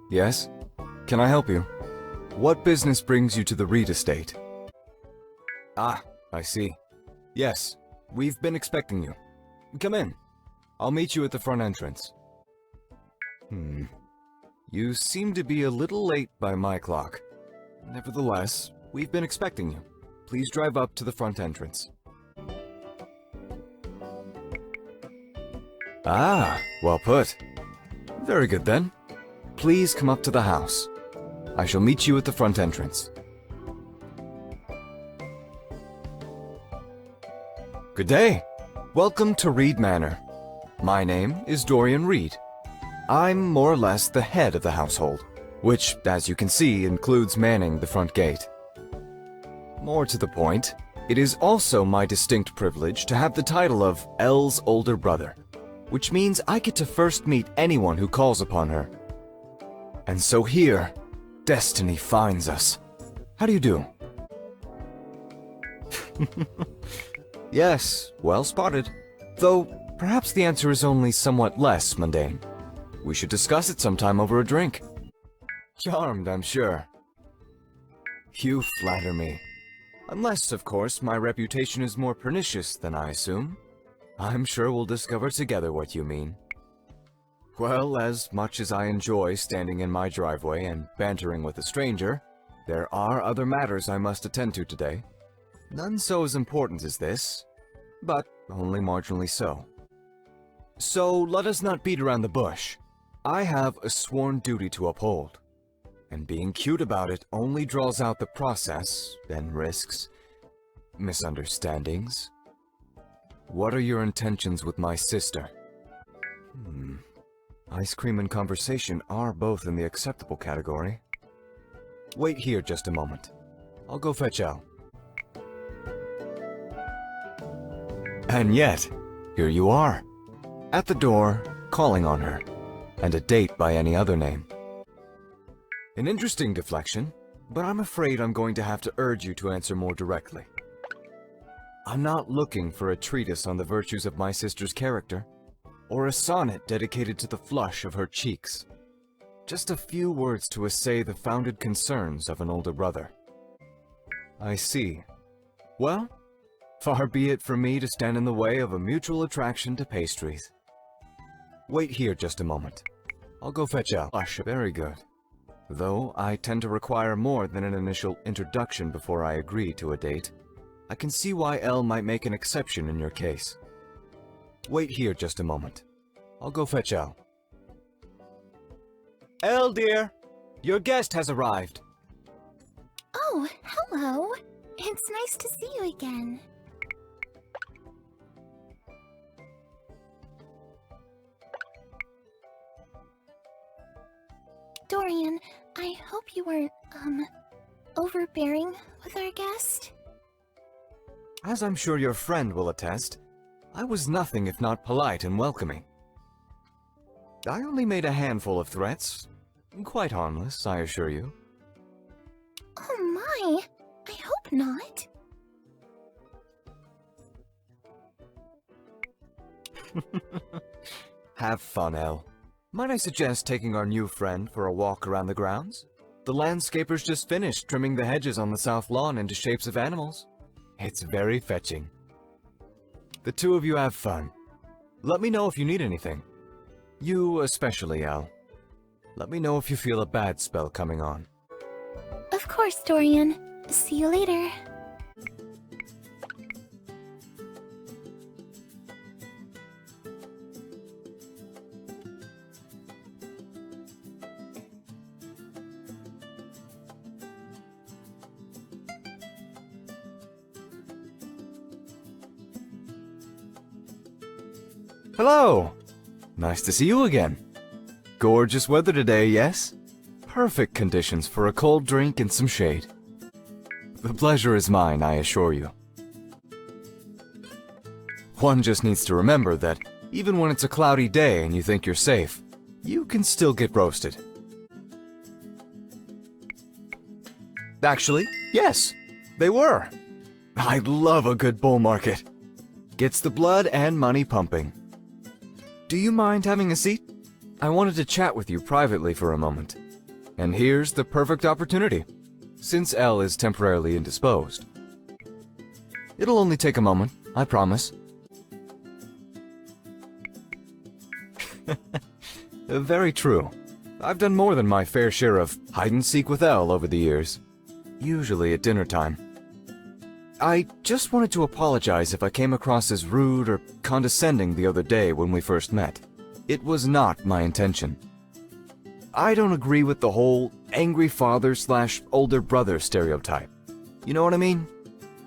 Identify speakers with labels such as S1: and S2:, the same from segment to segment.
S1: Yes? Can I help you? What business brings you to the Reed estate? Ah, I see. Yes, we've been expecting you. Come in. I'll meet you at the front entrance. You seem to be a little late by my clock. Nevertheless, we've been expecting you. Please drive up to the front entrance. Ah, well put. Very good then. Please come up to the house. I shall meet you at the front entrance. Good day. Welcome to Reed Manor. My name is Dorian Reed. I'm more or less the head of the household, which, as you can see, includes manning the front gate. More to the point, it is also my distinct privilege to have the title of Elle's older brother, which means I get to first meet anyone who calls upon her. And so here, destiny finds us. How do you do? Yes, well spotted. Though, perhaps the answer is only somewhat less mundane. We should discuss it sometime over a drink. Charmed, I'm sure. You flatter me. Unless, of course, my reputation is more pernicious than I assume. I'm sure we'll discover together what you mean. Well, as much as I enjoy standing in my driveway and bantering with a stranger, there are other matters I must attend to today. None so as important as this, but only marginally so. So let us not beat around the bush. I have a sworn duty to uphold, and being cute about it only draws out the process and risks misunderstandings. What are your intentions with my sister? Ice cream and conversation are both in the acceptable category. Wait here just a moment. I'll go fetch Elle. And yet, here you are, at the door, calling on her, and a date by any other name. An interesting deflection, but I'm afraid I'm going to have to urge you to answer more directly. I'm not looking for a treatise on the virtues of my sister's character, or a sonnet dedicated to the flush of her cheeks. Just a few words to essay the founded concerns of an older brother. I see. Well, far be it from me to stand in the way of a mutual attraction to pastries. Wait here just a moment. I'll go fetch Elle. Very good. Though I tend to require more than an initial introduction before I agree to a date, I can see why Elle might make an exception in your case. Wait here just a moment. I'll go fetch Elle. Elle, dear! Your guest has arrived.
S2: Oh, hello. It's nice to see you again. Dorian, I hope you weren't, overbearing with our guest?
S1: As I'm sure your friend will attest, I was nothing if not polite and welcoming. I only made a handful of threats. Quite harmless, I assure you.
S2: Oh my! I hope not.
S1: Have fun, Elle. Might I suggest taking our new friend for a walk around the grounds? The landscapers just finished trimming the hedges on the south lawn into shapes of animals. It's very fetching. The two of you have fun. Let me know if you need anything. You especially, Elle. Let me know if you feel a bad spell coming on.
S2: Of course, Dorian. See you later.
S1: Hello! Nice to see you again. Gorgeous weather today, yes? Perfect conditions for a cold drink and some shade. The pleasure is mine, I assure you. One just needs to remember that even when it's a cloudy day and you think you're safe, you can still get roasted. Actually, yes, they were. I love a good bull market. Gets the blood and money pumping. Do you mind having a seat? I wanted to chat with you privately for a moment. And here's the perfect opportunity, since Elle is temporarily indisposed. It'll only take a moment, I promise. Very true. I've done more than my fair share of hide-and-seek with Elle over the years, usually at dinner time. I just wanted to apologize if I came across as rude or condescending the other day when we first met. It was not my intention. I don't agree with the whole angry father/older brother stereotype. You know what I mean?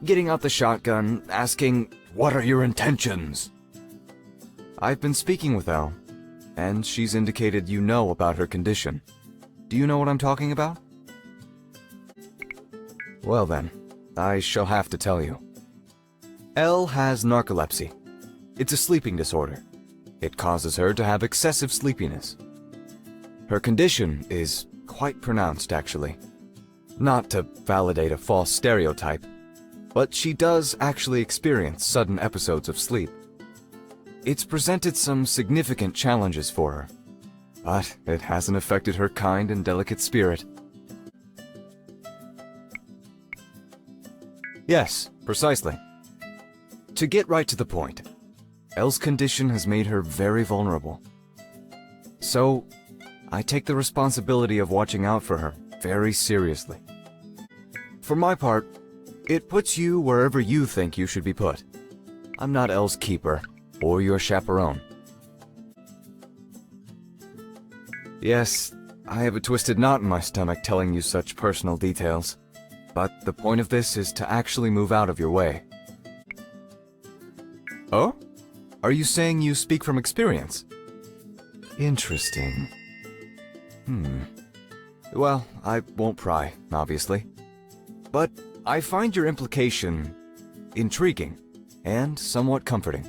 S1: Getting out the shotgun, asking, "What are your intentions?" I've been speaking with Elle, and she's indicated you know about her condition. Do you know what I'm talking about? Well then, I shall have to tell you. Elle has narcolepsy. It's a sleeping disorder. It causes her to have excessive sleepiness. Her condition is quite pronounced, actually. Not to validate a false stereotype, but she does actually experience sudden episodes of sleep. It's presented some significant challenges for her, but it hasn't affected her kind and delicate spirit. Yes, precisely. To get right to the point, Elle's condition has made her very vulnerable. So, I take the responsibility of watching out for her very seriously. For my part, it puts you wherever you think you should be put. I'm not Elle's keeper, or your chaperone. Yes, I have a twisted knot in my stomach telling you such personal details, but the point of this is to actually move out of your way. Oh? Are you saying you speak from experience? Interesting. Well, I won't pry, obviously. But I find your implication intriguing and somewhat comforting.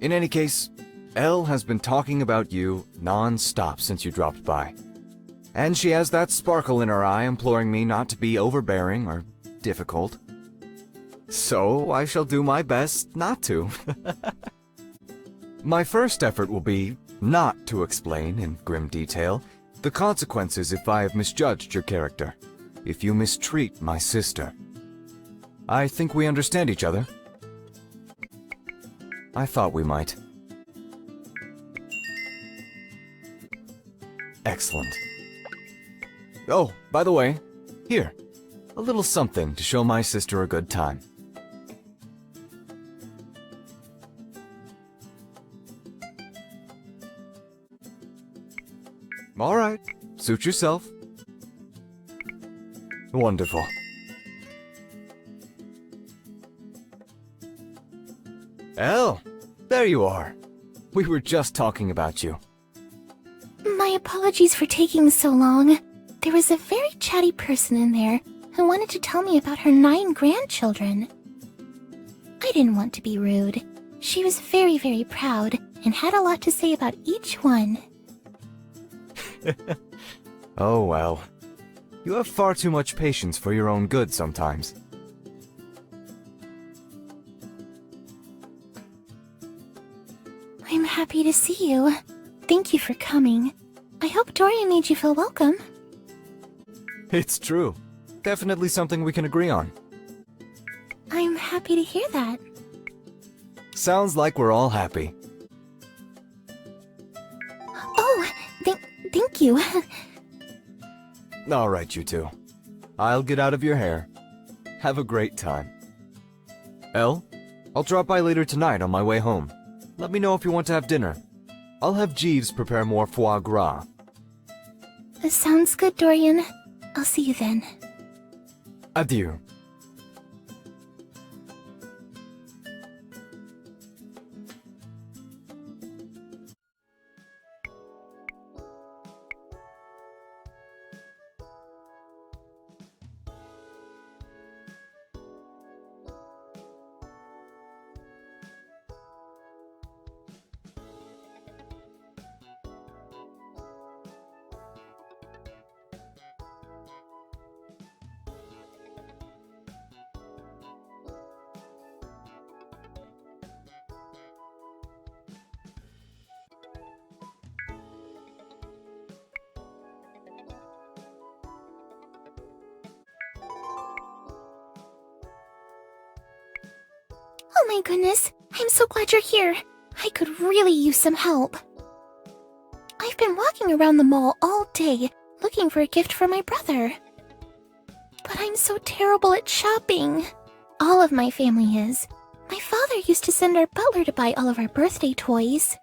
S1: In any case, Elle has been talking about you non-stop since you dropped by. And she has that sparkle in her eye imploring me not to be overbearing or difficult. So I shall do my best not to. My first effort will be not to explain in grim detail the consequences if I have misjudged your character, if you mistreat my sister. I think we understand each other. I thought we might. Excellent. Oh, by the way, here, a little something to show my sister a good time. All right, suit yourself. Wonderful. Elle, there you are. We were just talking about you.
S2: My apologies for taking so long. There was a very chatty person in there who wanted to tell me about her 9 grandchildren. I didn't want to be rude. She was very, very proud and had a lot to say about each one.
S1: Oh well. You have far too much patience for your own good sometimes.
S2: I'm happy to see you. Thank you for coming. I hope Dorian made you feel welcome.
S1: It's true. Definitely something we can agree on.
S2: I'm happy to hear that.
S1: Sounds like we're all happy.
S2: Oh, thank you.
S1: All right, you two. I'll get out of your hair. Have a great time. Elle, I'll drop by later tonight on my way home. Let me know if you want to have dinner. I'll have Jeeves prepare more foie gras.
S2: Sounds good, Dorian. I'll see you then.
S1: Adieu.
S2: Oh my goodness, I'm so glad you're here. I could really use some help. I've been walking around the mall all day, looking for a gift for my brother. But I'm so terrible at shopping. All of my family is. My father used to send our butler to buy all of our birthday toys.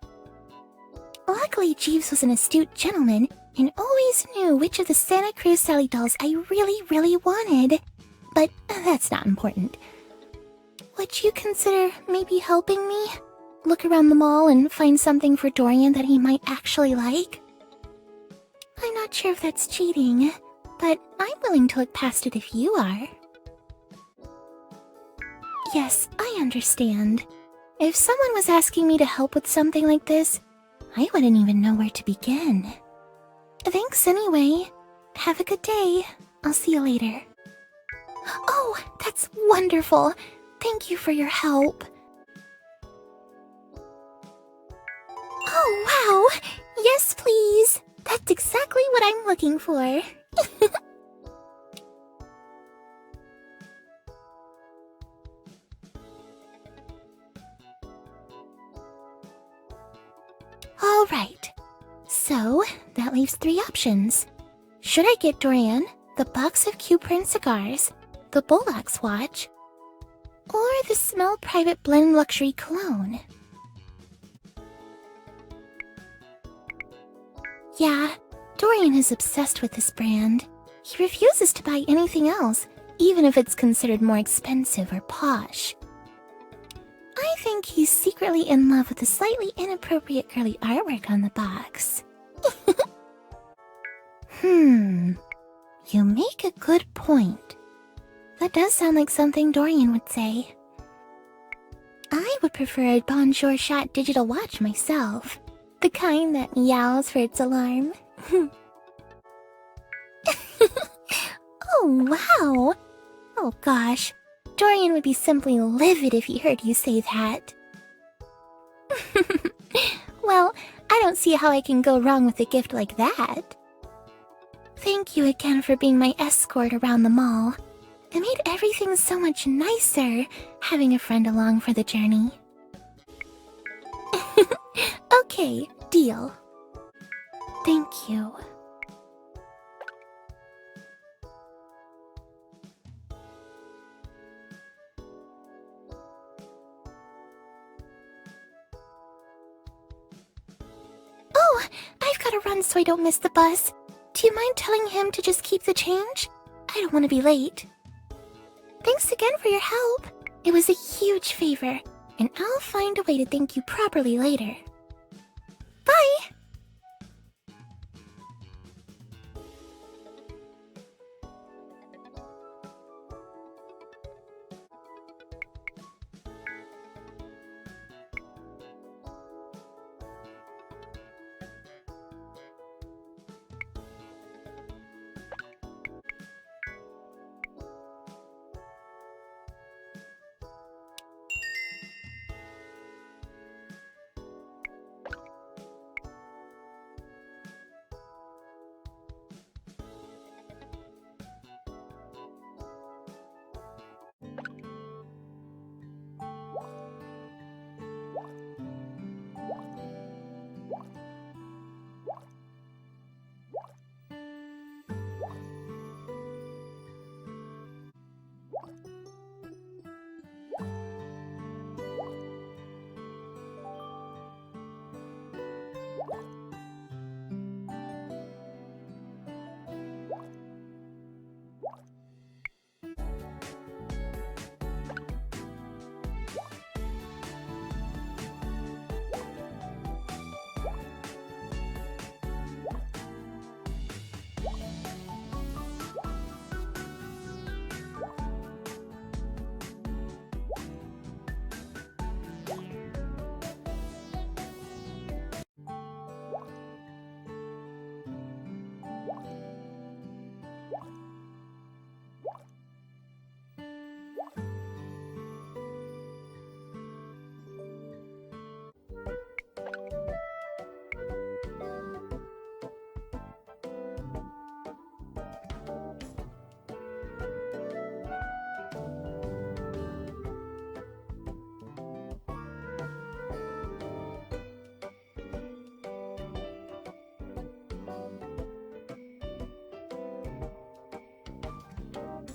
S2: Luckily, Jeeves was an astute gentleman and always knew which of the Santa Cruz Sally dolls I really wanted. But that's not important. Would you consider maybe helping me? Look around the mall and find something for Dorian that he might actually like? I'm not sure if that's cheating, but I'm willing to look past it if you are. Yes, I understand. If someone was asking me to help with something like this, I wouldn't even know where to begin. Thanks anyway. Have a good day. I'll see you later. Oh, that's wonderful. Thank you for your help. Oh, wow. Yes, please. That's exactly what I'm looking for. All right. So, that leaves 3 options. Should I get Dorian the box of Q-print cigars, the Bullocks watch, or the Smell Private Blend Luxury Cologne? Yeah, Dorian is obsessed with this brand. He refuses to buy anything else, even if it's considered more expensive or posh. I think he's secretly in love with the slightly inappropriate girly artwork on the box. You make a good point. That does sound like something Dorian would say. I would prefer a Bonjour Shot digital watch myself. The kind that meows for its alarm. Oh, wow! Oh gosh, Dorian would be simply livid if he heard you say that. Well, I don't see how I can go wrong with a gift like that. Thank you again for being my escort around the mall. It made everything so much nicer, having a friend along for the journey. Okay, deal. Thank you. Oh, I've got to run so I don't miss the bus. Do you mind telling him to just keep the change? I don't want to be late. Thanks again for your help. It was a huge favor, and I'll find a way to thank you properly later. Bye!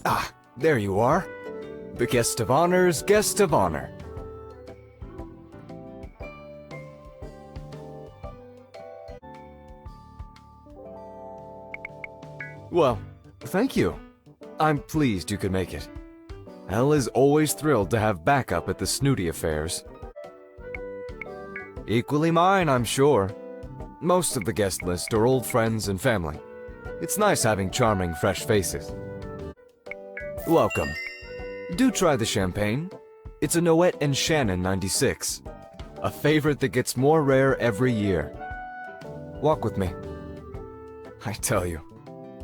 S1: Ah, there you are. The guest of honor's guest of honor. Well, thank you. I'm pleased you could make it. Elle is always thrilled to have backup at the snooty affairs. Equally mine, I'm sure. Most of the guest list are old friends and family. It's nice having charming, fresh faces. Welcome. Do try the champagne. It's a Noet and Shannon 96. A favorite that gets more rare every year. Walk with me. I tell you,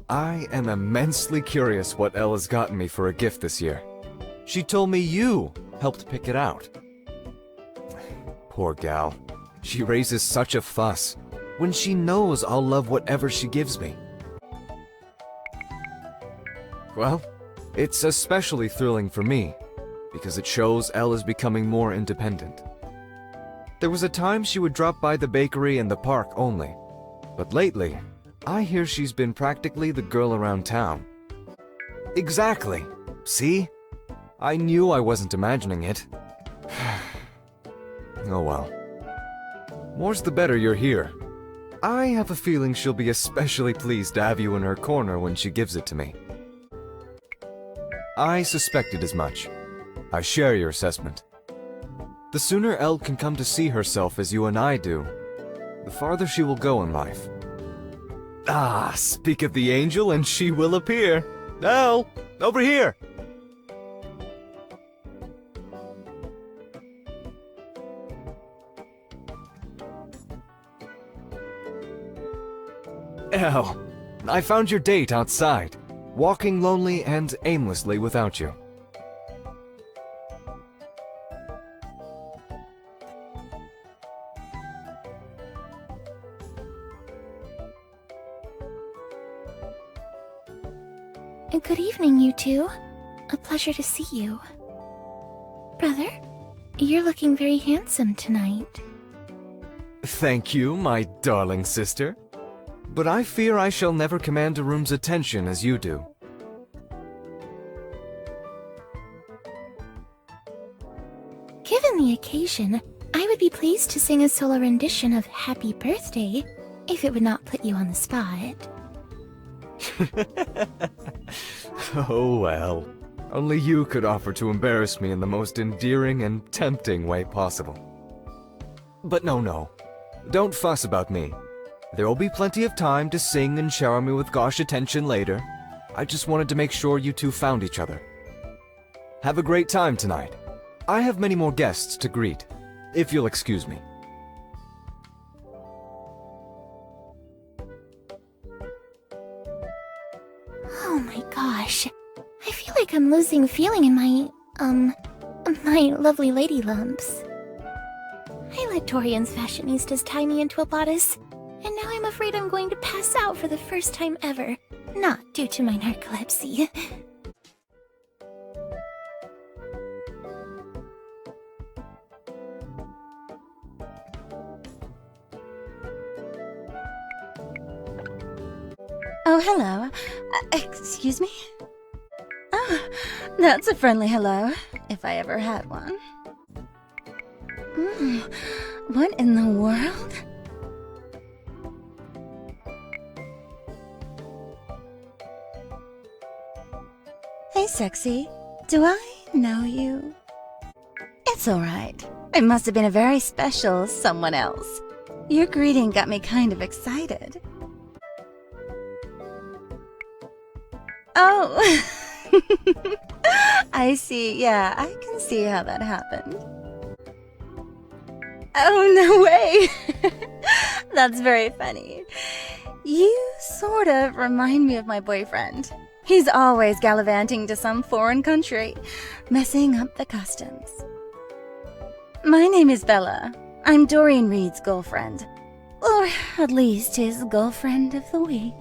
S1: I am immensely curious what Elle has gotten me for a gift this year. She told me you helped pick it out. Poor gal. She raises such a fuss when she knows I'll love whatever she gives me. Well, it's especially thrilling for me because it shows Elle is becoming more independent. There was a time she would drop by the bakery and the park only, but lately, I hear she's been practically the girl around town. Exactly. See? I knew I wasn't imagining it. Oh well. More's the better you're here. I have a feeling she'll be especially pleased to have you in her corner when she gives it to me. I suspected as much. I share your assessment. The sooner Elle can come to see herself as you and I do, the farther she will go in life. Ah, speak of the angel and she will appear. Elle, over here! Elle, I found your date outside, walking lonely and aimlessly without you.
S2: Good evening, you two. A pleasure to see you. Brother, you're looking very handsome tonight.
S1: Thank you, my darling sister. But I fear I shall never command a room's attention as you do.
S2: Given the occasion, I would be pleased to sing a solo rendition of Happy Birthday, if it would not put you on the spot.
S1: Oh well. Only you could offer to embarrass me in the most endearing and tempting way possible. But no. Don't fuss about me. There will be plenty of time to sing and shower me with gauche attention later. I just wanted to make sure you two found each other. Have a great time tonight. I have many more guests to greet, if you'll excuse me.
S2: Oh my gosh. I feel like I'm losing feeling in my lovely lady lumps. I let Dorian's fashionistas tie me into a bodice, and now I'm afraid I'm going to pass out for the first time ever, not due to my narcolepsy.
S3: Oh, hello. Excuse me? Oh, that's a friendly hello, if I ever had one. What in the world? Hey, sexy. Do I know you? It's alright. It must have been a very special someone else. Your greeting got me kind of excited. Oh, I see. Yeah, I can see how that happened. Oh, no way. That's very funny. You sort of remind me of my boyfriend. He's always gallivanting to some foreign country, messing up the customs. My name is Bella. I'm Dorian Reed's girlfriend. Or at least his girlfriend of the week.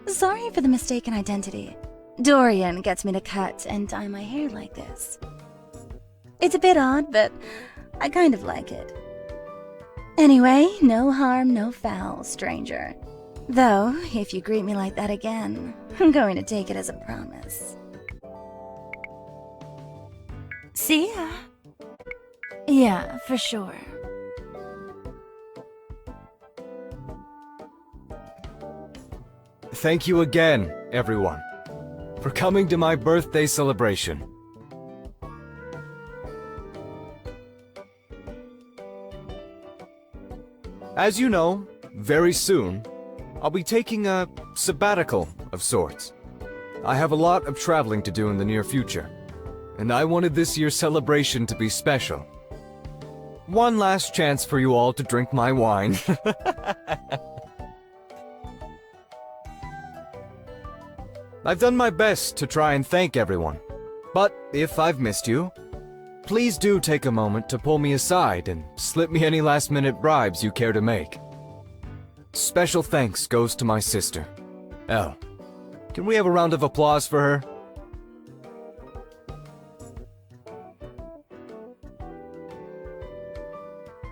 S3: Sorry for the mistaken identity. Dorian gets me to cut and dye my hair like this. It's a bit odd, but I kind of like it. Anyway, no harm, no foul, stranger. Though, if you greet me like that again, I'm going to take it as a promise. See ya. Yeah, for sure.
S1: Thank you again, everyone, for coming to my birthday celebration. As you know, very soon, I'll be taking a sabbatical of sorts. I have a lot of traveling to do in the near future, and I wanted this year's celebration to be special. One last chance for you all to drink my wine. I've done my best to try and thank everyone, but if I've missed you, please do take a moment to pull me aside and slip me any last-minute bribes you care to make. Special thanks goes to my sister, Elle. Can we have a round of applause for her?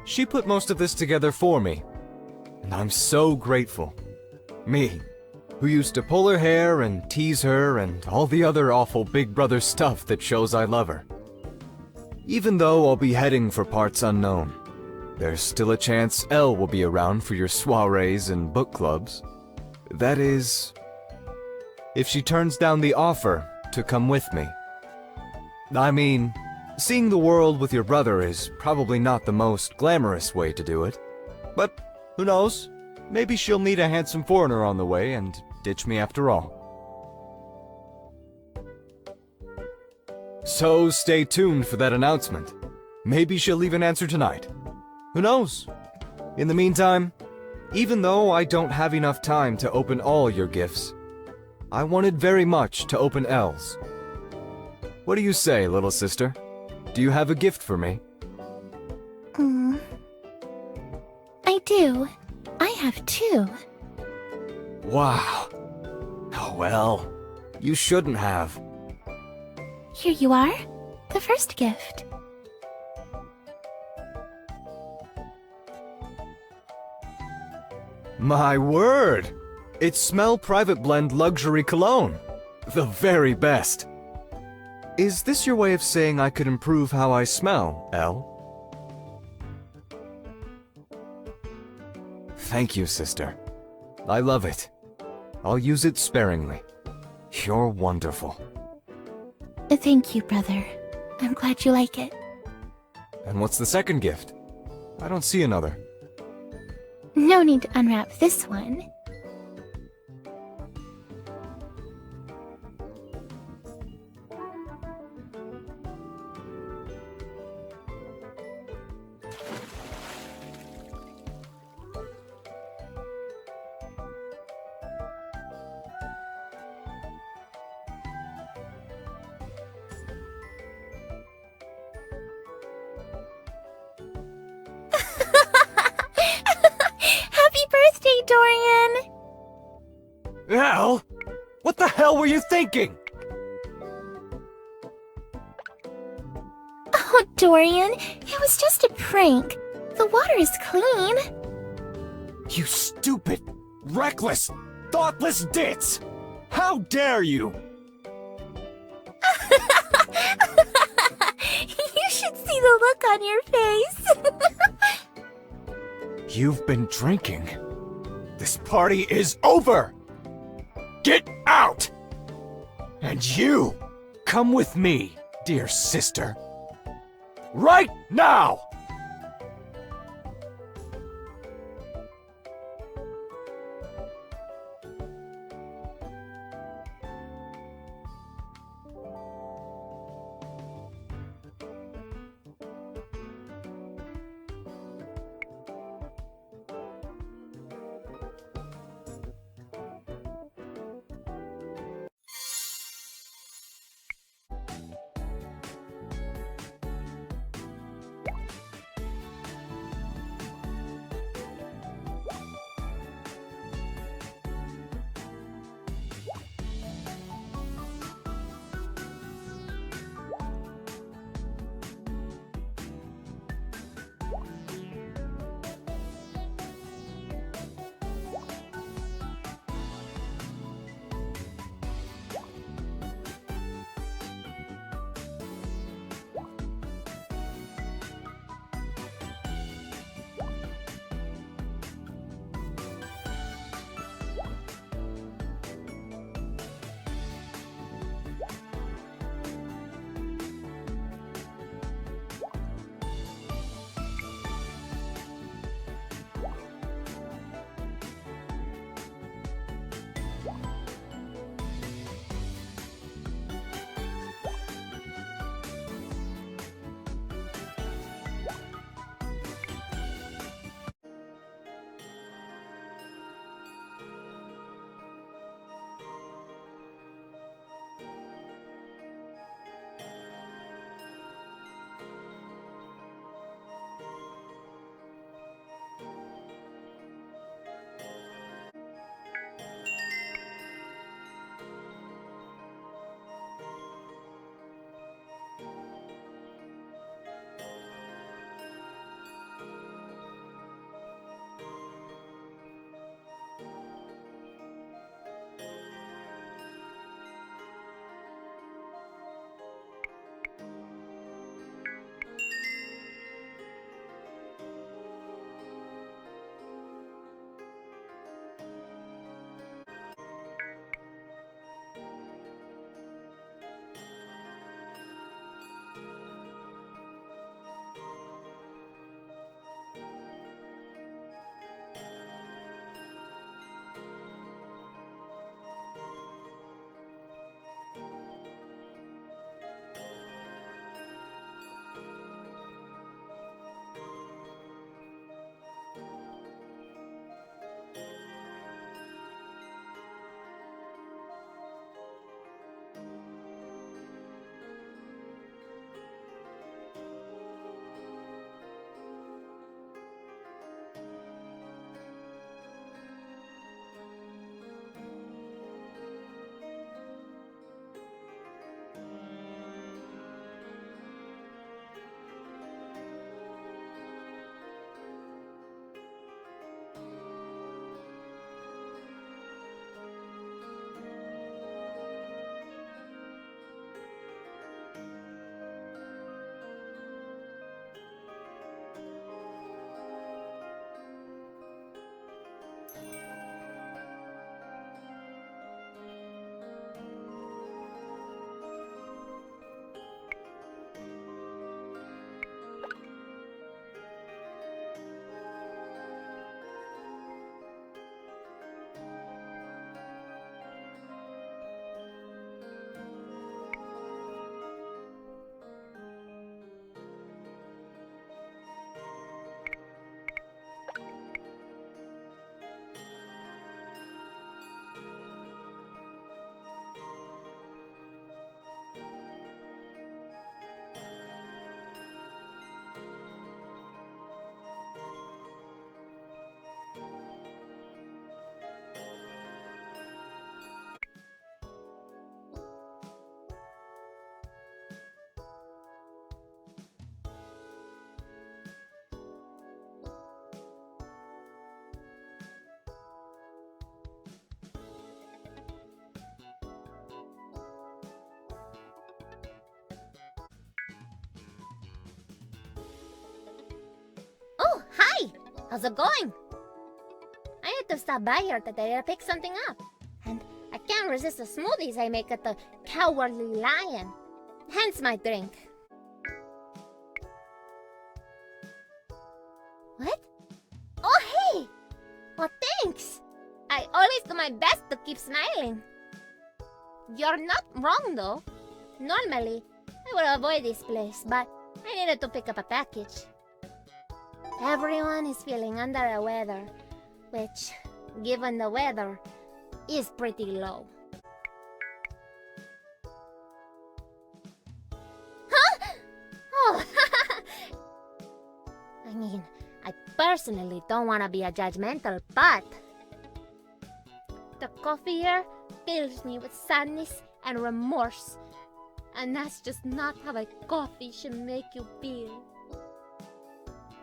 S1: She put most of this together for me, and I'm so grateful. Me, who used to pull her hair and tease her and all the other awful Big Brother stuff that shows I love her. Even though I'll be heading for parts unknown, there's still a chance Elle will be around for your soirees and book clubs. That is, if she turns down the offer to come with me. I mean, seeing the world with your brother is probably not the most glamorous way to do it. But who knows? Maybe she'll meet a handsome foreigner on the way and ditch me after all. So stay tuned for that announcement. Maybe she'll even answer tonight. Who knows? In the meantime, even though I don't have enough time to open all your gifts, I wanted very much to open Elle's. What do you say, little sister? Do you have a gift for me?
S2: I do. I have two.
S1: Wow. Oh well, you shouldn't have.
S2: Here you are. The first gift.
S1: My word! It's Smell Private Blend Luxury Cologne. The very best. Is this your way of saying I could improve how I smell, Elle? Thank you, sister. I love it. I'll use it sparingly. You're wonderful.
S2: Thank you, brother. I'm glad you like it.
S1: And what's the second gift? I don't see another.
S2: No need to unwrap this one. Happy birthday, Dorian!
S1: Elle? What the hell were you thinking?
S2: Oh, Dorian, it was just a prank. The water is clean.
S1: You stupid, reckless, thoughtless ditz! How dare you!
S2: You should see the look on your face.
S1: You've been drinking. This party is over! Get out! And you, come with me, dear sister. Right now!
S4: How's it going? I need to stop by here today to pick something up. And I can't resist the smoothies I make at the Cowardly Lion. Hence my drink. What? Oh, hey! Well, thanks! I always do my best to keep smiling. You're not wrong, though. Normally, I would avoid this place, but I needed to pick up a package. Everyone is feeling under the weather, which, given the weather, is pretty low. Huh? Oh, I mean, I personally don't want to be a judgmental, but the coffee here fills me with sadness and remorse. And that's just not how a coffee should make you feel.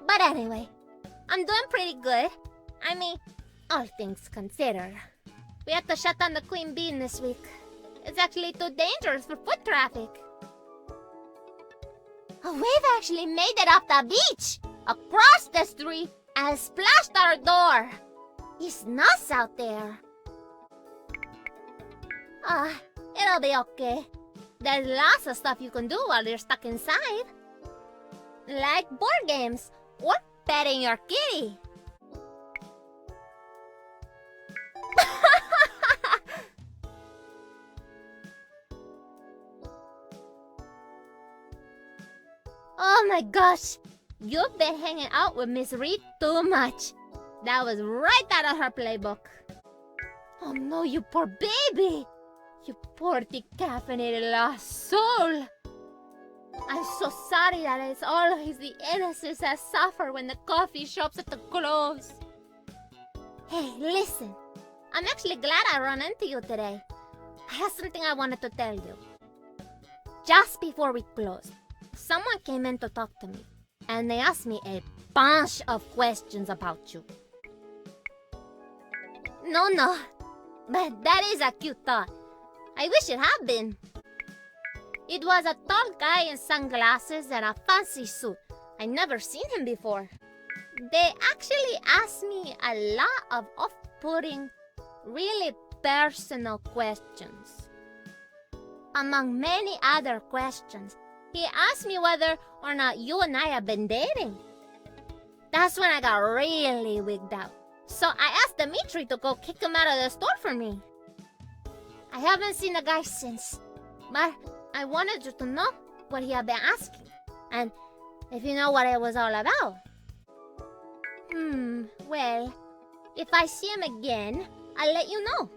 S4: But anyway, I'm doing pretty good. I mean, all things considered. We have to shut down the Queen Bean this week. It's actually too dangerous for foot traffic. A wave actually made it up the beach, across the street, and splashed our door. It's nuts out there. It'll be okay. There's lots of stuff you can do while you're stuck inside. Like board games, or petting your kitty. Oh my gosh, you've been hanging out with Miss Reed too much. That was right out of her playbook. Oh no, you poor baby. You poor decaffeinated lost soul. I'm so sorry that it's always the innocents that suffer when the coffee shops at the close. Hey, listen. I'm actually glad I ran into you today. I have something I wanted to tell you. Just before we closed, someone came in to talk to me, and they asked me a bunch of questions about you. No, but that is a cute thought. I wish it had been. It was a tall guy in sunglasses and a fancy suit. I never seen him before. They actually asked me a lot of off-putting, really personal questions. Among many other questions, he asked me whether or not you and I have been dating. That's when I got really wigged out. So I asked Dimitri to go kick him out of the store for me. I haven't seen the guy since, but I wanted you to know what he had been asking, and if you know what it was all about. Well, if I see him again, I'll let you know.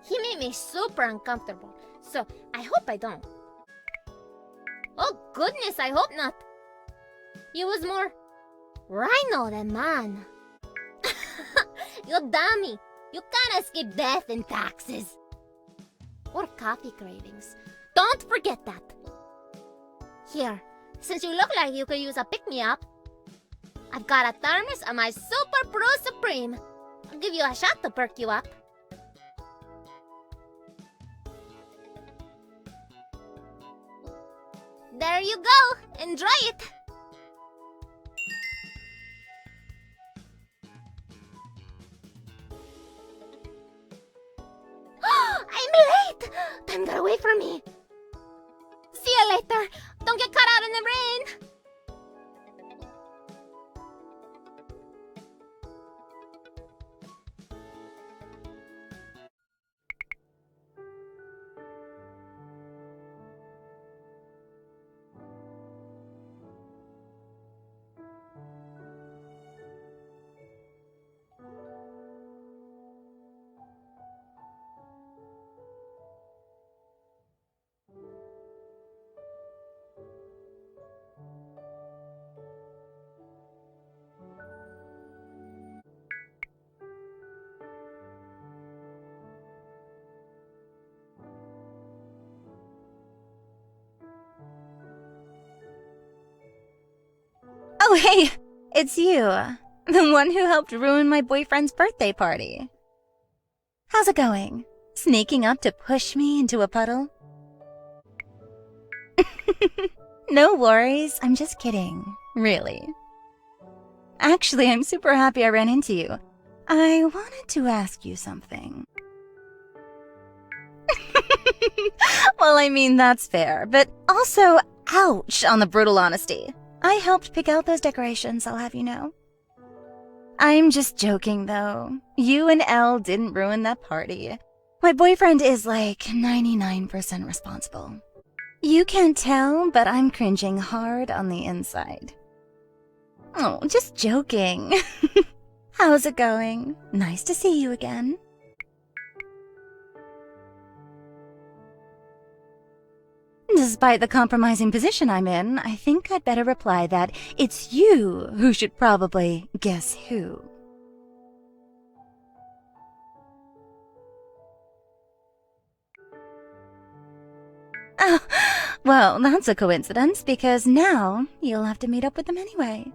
S4: He made me super uncomfortable, so I hope I don't. Oh goodness, I hope not. He was more rhino than man. You dummy, you can't escape death and taxes. Or coffee cravings. Don't forget that. Here, since you look like you could use a pick-me-up, I've got a thermos of my Super Pro Supreme. I'll give you a shot to perk you up. There you go. Enjoy it. I'm late! Time got away from me. See you later. Don't get caught out in the rain.
S3: Oh, hey, it's you. The one who helped ruin my boyfriend's birthday party. How's it going? Sneaking up to push me into a puddle? No worries, I'm just kidding. Really. Actually, I'm super happy I ran into you. I wanted to ask you something. Well, I mean, that's fair, but also, ouch on the brutal honesty. I helped pick out those decorations, I'll have you know. I'm just joking, though. You and Elle didn't ruin that party. My boyfriend is like 99% responsible. You can't tell, but I'm cringing hard on the inside. Oh, just joking. How's it going? Nice to see you again. Despite the compromising position I'm in, I think I'd better reply that it's you who should probably guess who. Oh, well, that's a coincidence because now you'll have to meet up with them anyway.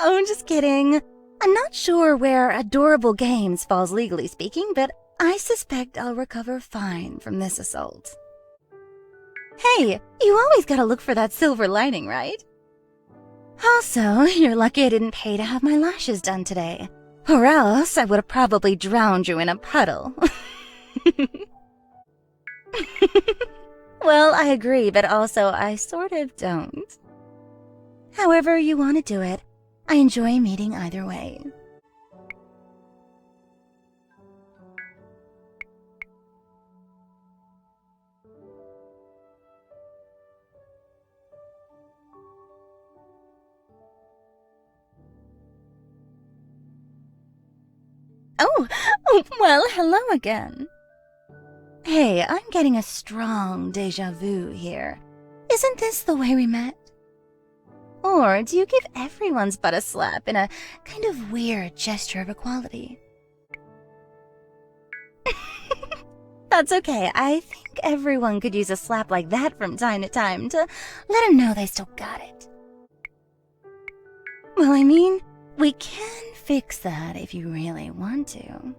S3: Oh, I'm just kidding. I'm not sure where adorable games falls legally speaking, but I suspect I'll recover fine from this assault. Hey, you always gotta look for that silver lining, right? Also, you're lucky I didn't pay to have my lashes done today, or else I would have probably drowned you in a puddle. Well, I agree, but also I sort of don't. However you want to do it, I enjoy meeting either way. Oh, well, hello again. Hey, I'm getting a strong déjà vu here. Isn't this the way we met? Or do you give everyone's butt a slap in a kind of weird gesture of equality? That's okay. I think everyone could use a slap like that from time to time to let them know they still got it. Well, I mean, we can fix that if you really want to.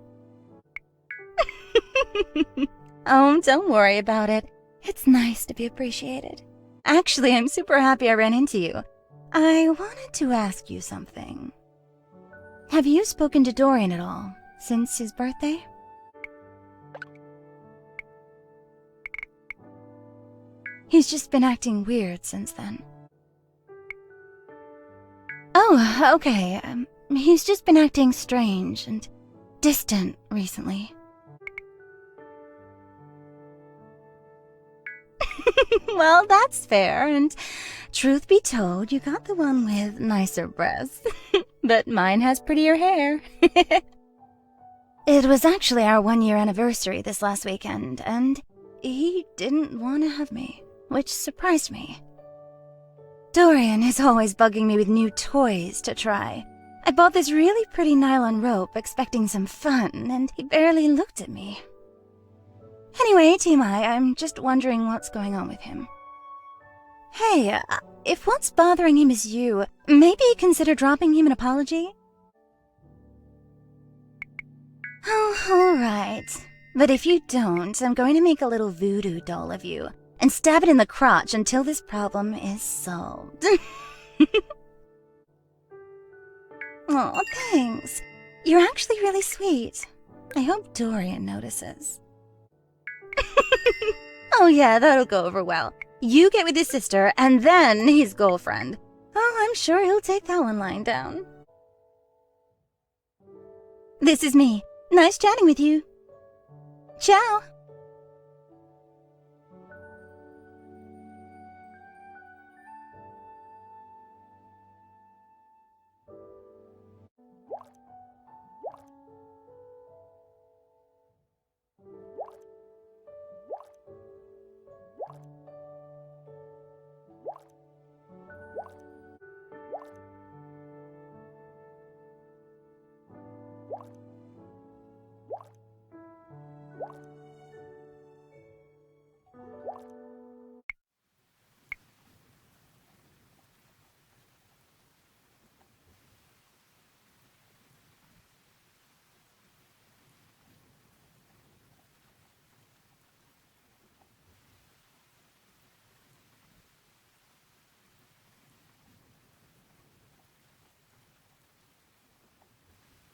S3: Oh, don't worry about it. It's nice to be appreciated. Actually, I'm super happy I ran into you. I wanted to ask you something. Have you spoken to Dorian at all since his birthday? He's just been acting weird since then. Oh, okay. He's just been acting strange and distant recently. Well, that's fair, and truth be told, you got the one with nicer breasts. But mine has prettier hair. It was actually our 1-year anniversary this last weekend, and he didn't want to have me, which surprised me. Dorian is always bugging me with new toys to try. I bought this really pretty nylon rope expecting some fun, and he barely looked at me. Anyway, TMI, I'm just wondering what's going on with him. Hey, if what's bothering him is you, maybe consider dropping him an apology? Oh, alright. But if you don't, I'm going to make a little voodoo doll of you and stab it in the crotch until this problem is solved. Oh, thanks. You're actually really sweet. I hope Dorian notices. Oh yeah, that'll go over well. You get with his sister, and then his girlfriend. Oh, I'm sure he'll take that one lying down. This is me. Nice chatting with you. Ciao!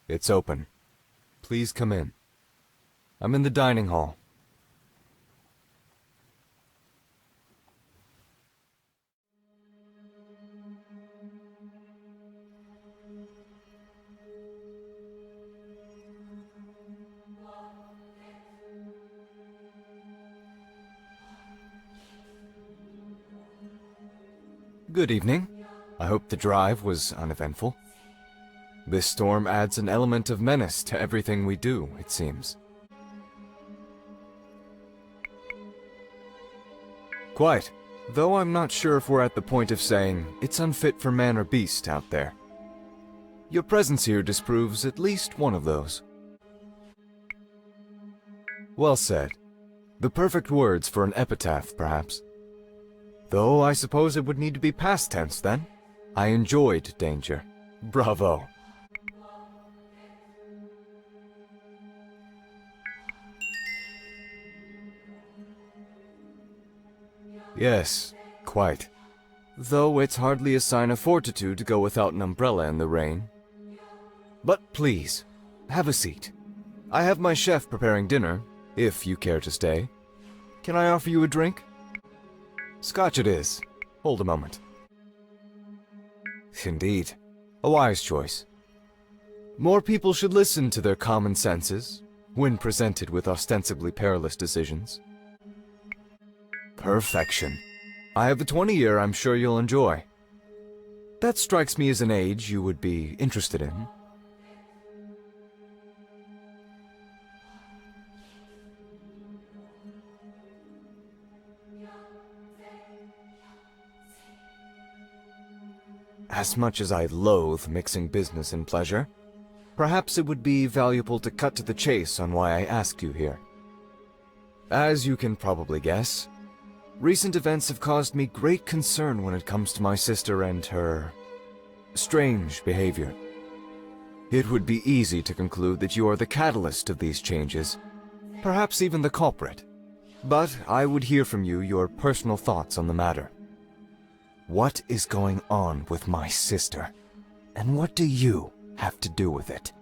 S1: It's open. Please come in. I'm in the dining hall. Good evening. I hope the drive was uneventful. This storm adds an element of menace to everything we do, it seems. Quite. Though I'm not sure if we're at the point of saying it's unfit for man or beast out there. Your presence here disproves at least one of those. Well said. The perfect words for an epitaph, perhaps. Though I suppose it would need to be past tense then. I enjoyed danger. Bravo. Yes, quite. Though it's hardly a sign of fortitude to go without an umbrella in the rain. But please, have a seat. I have my chef preparing dinner, if you care to stay. Can I offer you a drink? Scotch it is. Hold a moment. Indeed, a wise choice. More people should listen to their common senses when presented with ostensibly perilous decisions. Perfection. I have a 20-year I'm sure you'll enjoy. That strikes me as an age you would be interested in. As much as I loathe mixing business and pleasure, perhaps it would be valuable to cut to the chase on why I asked you here. As you can probably guess, recent events have caused me great concern when it comes to my sister and her strange behavior. It would be easy to conclude that you are the catalyst of these changes, perhaps even the culprit. But I would hear from you your personal thoughts on the matter. What is going on with my sister? And what do you have to do with it?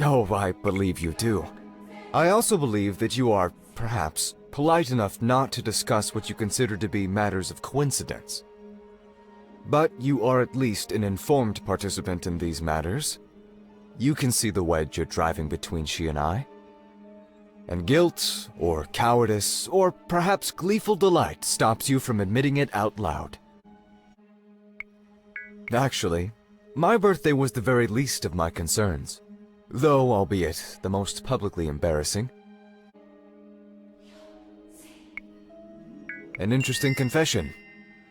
S1: Oh, I believe you do. I also believe that you are, perhaps, polite enough not to discuss what you consider to be matters of coincidence. But you are at least an informed participant in these matters. You can see the wedge you're driving between she and I. And guilt, or cowardice, or perhaps gleeful delight stops you from admitting it out loud. Actually, my birthday was the very least of my concerns, though albeit the most publicly embarrassing. An interesting confession,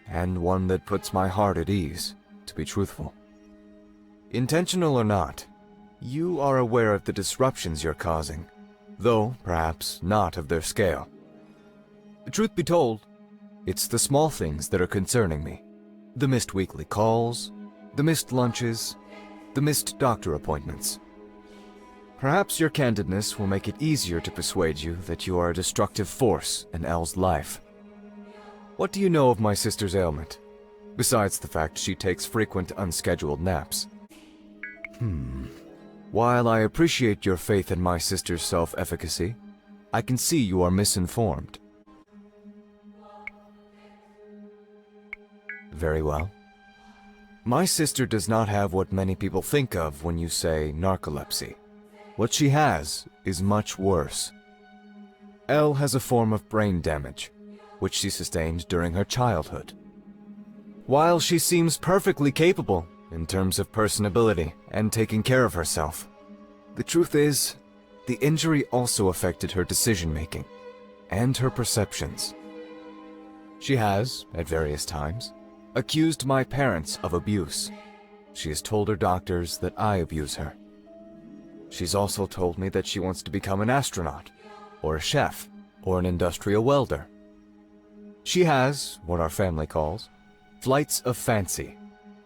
S1: and one that puts my heart at ease, to be truthful. Intentional or not, you are aware of the disruptions you're causing, though perhaps not of their scale. Truth be told, it's the small things that are concerning me. The missed weekly calls, the missed lunches, the missed doctor appointments. Perhaps your candidness will make it easier to persuade you that you are a destructive force in Elle's life. What do you know of my sister's ailment, besides the fact she takes frequent unscheduled naps? While I appreciate your faith in my sister's self-efficacy, I can see you are misinformed. Very well. My sister does not have what many people think of when you say narcolepsy. What she has is much worse. Elle has a form of brain damage, which she sustained during her childhood. While she seems perfectly capable in terms of personability and taking care of herself, the truth is, the injury also affected her decision-making and her perceptions. She has, at various times, accused my parents of abuse. She has told her doctors that I abuse her. She's also told me that she wants to become an astronaut, or a chef, or an industrial welder. She has, what our family calls, flights of fancy.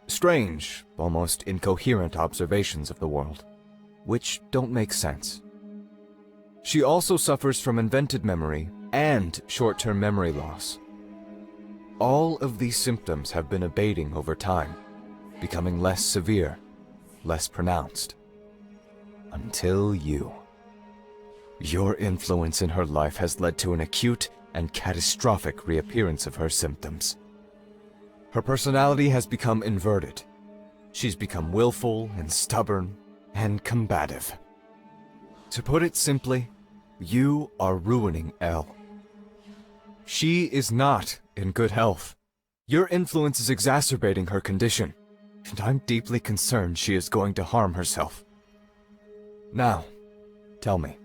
S1: Strange, almost incoherent observations of the world, which don't make sense. She also suffers from invented memory and short-term memory loss. All of these symptoms have been abating over time, becoming less severe, less pronounced. Until you. Your influence in her life has led to an acute and catastrophic reappearance of her symptoms. Her personality has become inverted. She's become willful and stubborn and combative. To put it simply, you are ruining Elle. She is not in good health. Your influence is exacerbating her condition, and I'm deeply concerned she is going to harm herself. Now, tell me,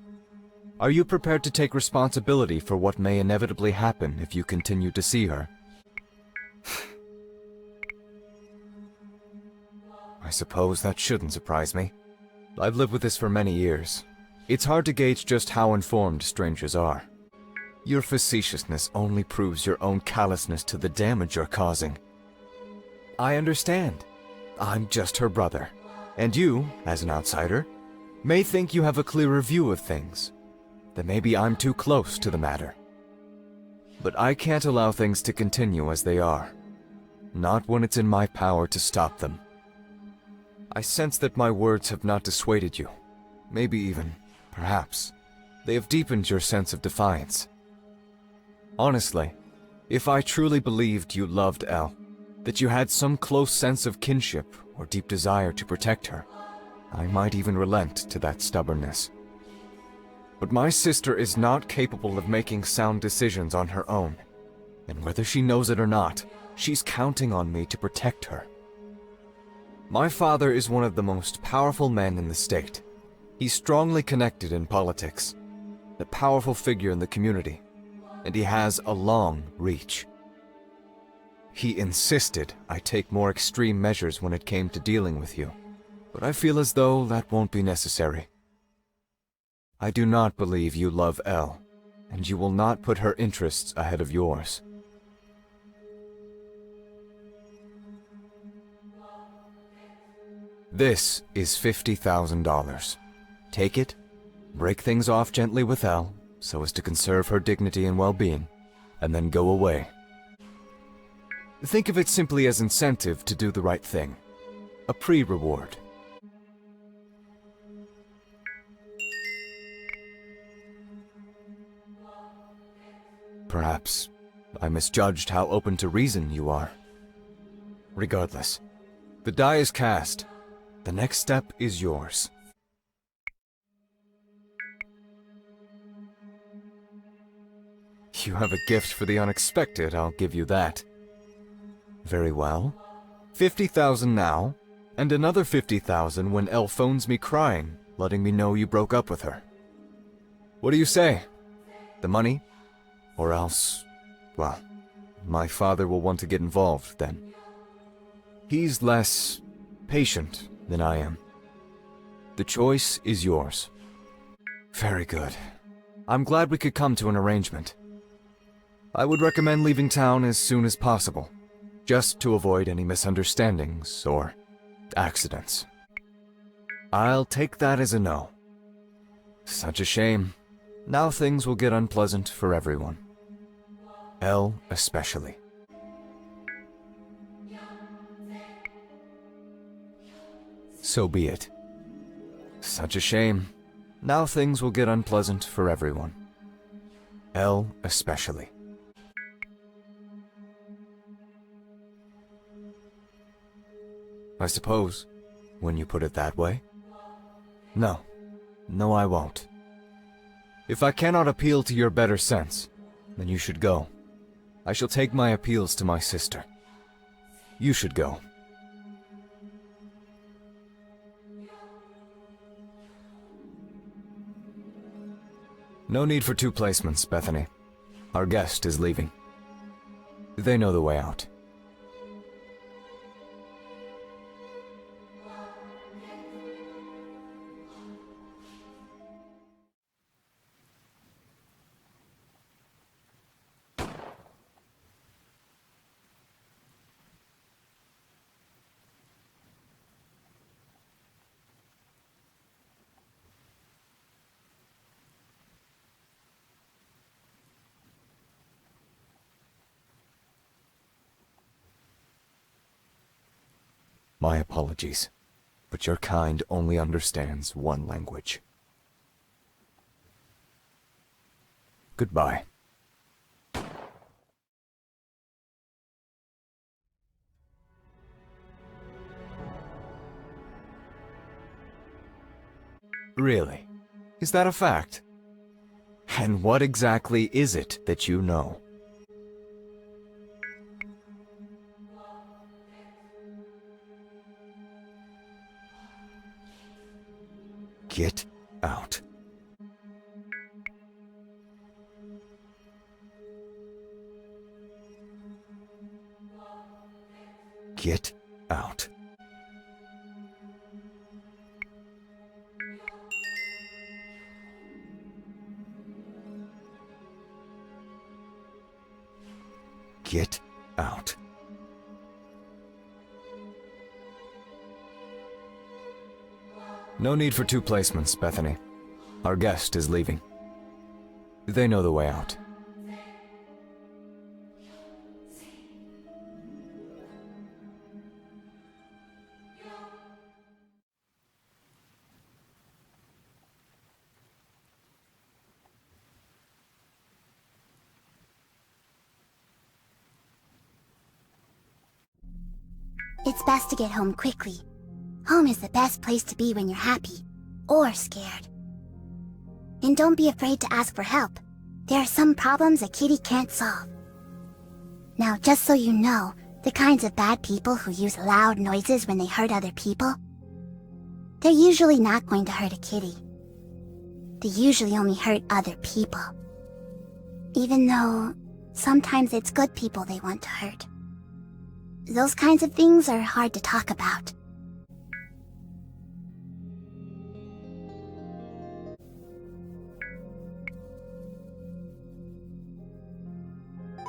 S1: are you prepared to take responsibility for what may inevitably happen if you continue to see her? I suppose that shouldn't surprise me. I've lived with this for many years. It's hard to gauge just how informed strangers are. Your facetiousness only proves your own callousness to the damage you're causing. I understand. I'm just her brother, and you, as an outsider, may think you have a clearer view of things. That maybe I'm too close to the matter. But I can't allow things to continue as they are. Not when it's in my power to stop them. I sense that my words have not dissuaded you. Maybe even, perhaps, they have deepened your sense of defiance. Honestly, if I truly believed you loved Elle, that you had some close sense of kinship or deep desire to protect her, I might even relent to that stubbornness. But my sister is not capable of making sound decisions on her own, and whether she knows it or not, she's counting on me to protect her. My father is one of the most powerful men in the state. He's strongly connected in politics, a powerful figure in the community, and he has a long reach. He insisted I take more extreme measures when it came to dealing with you, but I feel as though that won't be necessary. I do not believe you love Elle, and you will not put her interests ahead of yours. This is $50,000. Take it, break things off gently with Elle, so as to conserve her dignity and well-being, and then go away. Think of it simply as incentive to do the right thing. A pre-reward. Perhaps I misjudged how open to reason you are. Regardless, the die is cast. The next step is yours. You have a gift for the unexpected, I'll give you that. Very well. 50,000 now, and another 50,000 when Elle phones me crying, letting me know you broke up with her. What do you say? The money? Or else, well, my father will want to get involved then. He's less patient than I am. The choice is yours. Very good. I'm glad we could come to an arrangement. I would recommend leaving town as soon as possible, just to avoid any misunderstandings or accidents. I'll take that as a no. Such a shame. Now things will get unpleasant for everyone. Elle especially. So be it. Such a shame. Now things will get unpleasant for everyone. Elle especially. I suppose, when you put it that way. No. No, I won't. If I cannot appeal to your better sense, then you should go. I shall take my appeals to my sister. You should go. No need for two placements, Bethany. Our guest is leaving. They know the way out. My apologies. but your kind only understands one language. Goodbye. Really? Is that a fact? And what exactly is it that you know? Get out. Get out. Get out. No need for 2 placements, Bethany. Our guest is leaving. They know the way out.
S2: It's best to get home quickly. Home is the best place to be when you're happy, or scared. And don't be afraid to ask for help. There are some problems a kitty can't solve. Now, just so you know, the kinds of bad people who use loud noises when they hurt other people, they're usually not going to hurt a kitty. They usually only hurt other people. Even though sometimes it's good people they want to hurt. Those kinds of things are hard to talk about.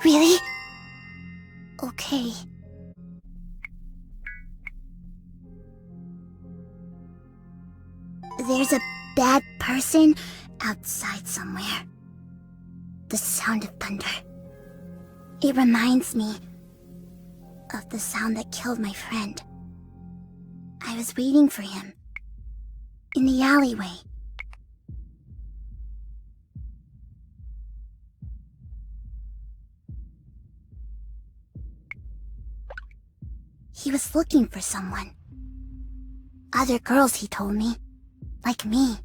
S2: Really? Okay. There's a bad person outside somewhere. The sound of thunder. It reminds me of the sound that killed my friend. I was waiting for him in the alleyway. He was looking for someone. Other girls, he told me. Like me.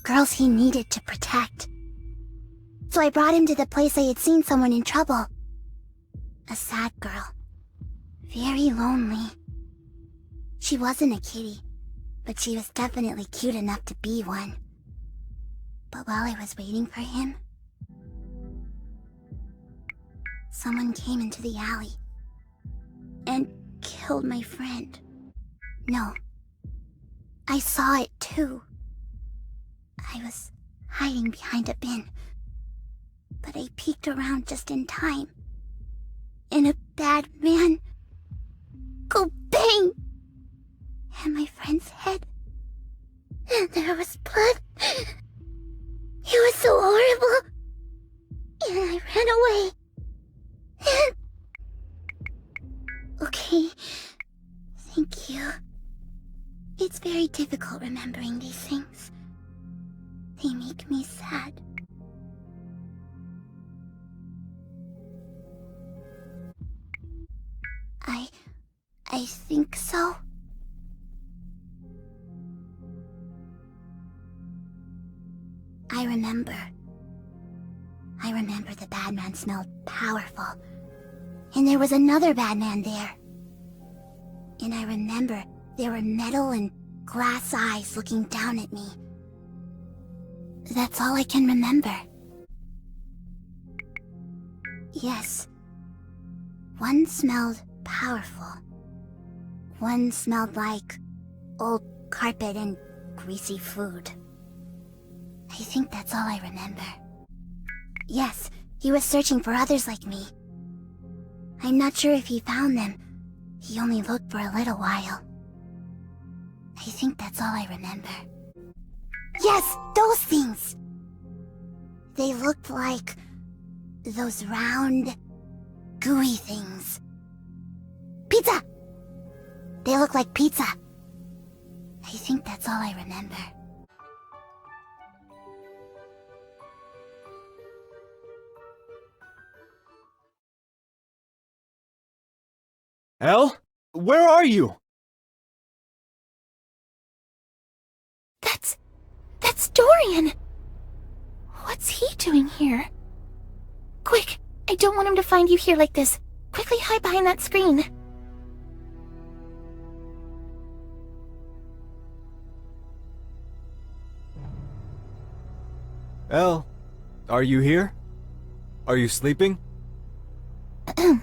S2: Girls he needed to protect. So I brought him to the place I had seen someone in trouble. A sad girl. Very lonely. She wasn't a kitty, but she was definitely cute enough to be one. But while I was waiting for him, someone came into the alley and killed my friend. No, I saw it too. I was hiding behind a bin, but I peeked around just in time. And a bad man, go bang! And my friend's head. And there was blood. It was so horrible. And I ran away. Okay, thank you. It's very difficult remembering these things. They make me sad. I think so. I remember the bad man smelled powerful. And there was another bad man there. And I remember there were metal and glass eyes looking down at me. That's all I can remember. Yes. One smelled powerful. One smelled like old carpet and greasy food. I think that's all I remember. Yes, he was searching for others like me. I'm not sure if he found them. He only looked for a little while. I think that's all I remember. Yes, those things! They looked like those round, gooey things. Pizza! They look like pizza. I think that's all I remember.
S1: Elle? Where are you?
S2: That's Dorian! What's he doing here? Quick! I don't want him to find you here like this. Quickly hide behind that screen.
S1: Elle, are you here? Are you sleeping?
S2: I'm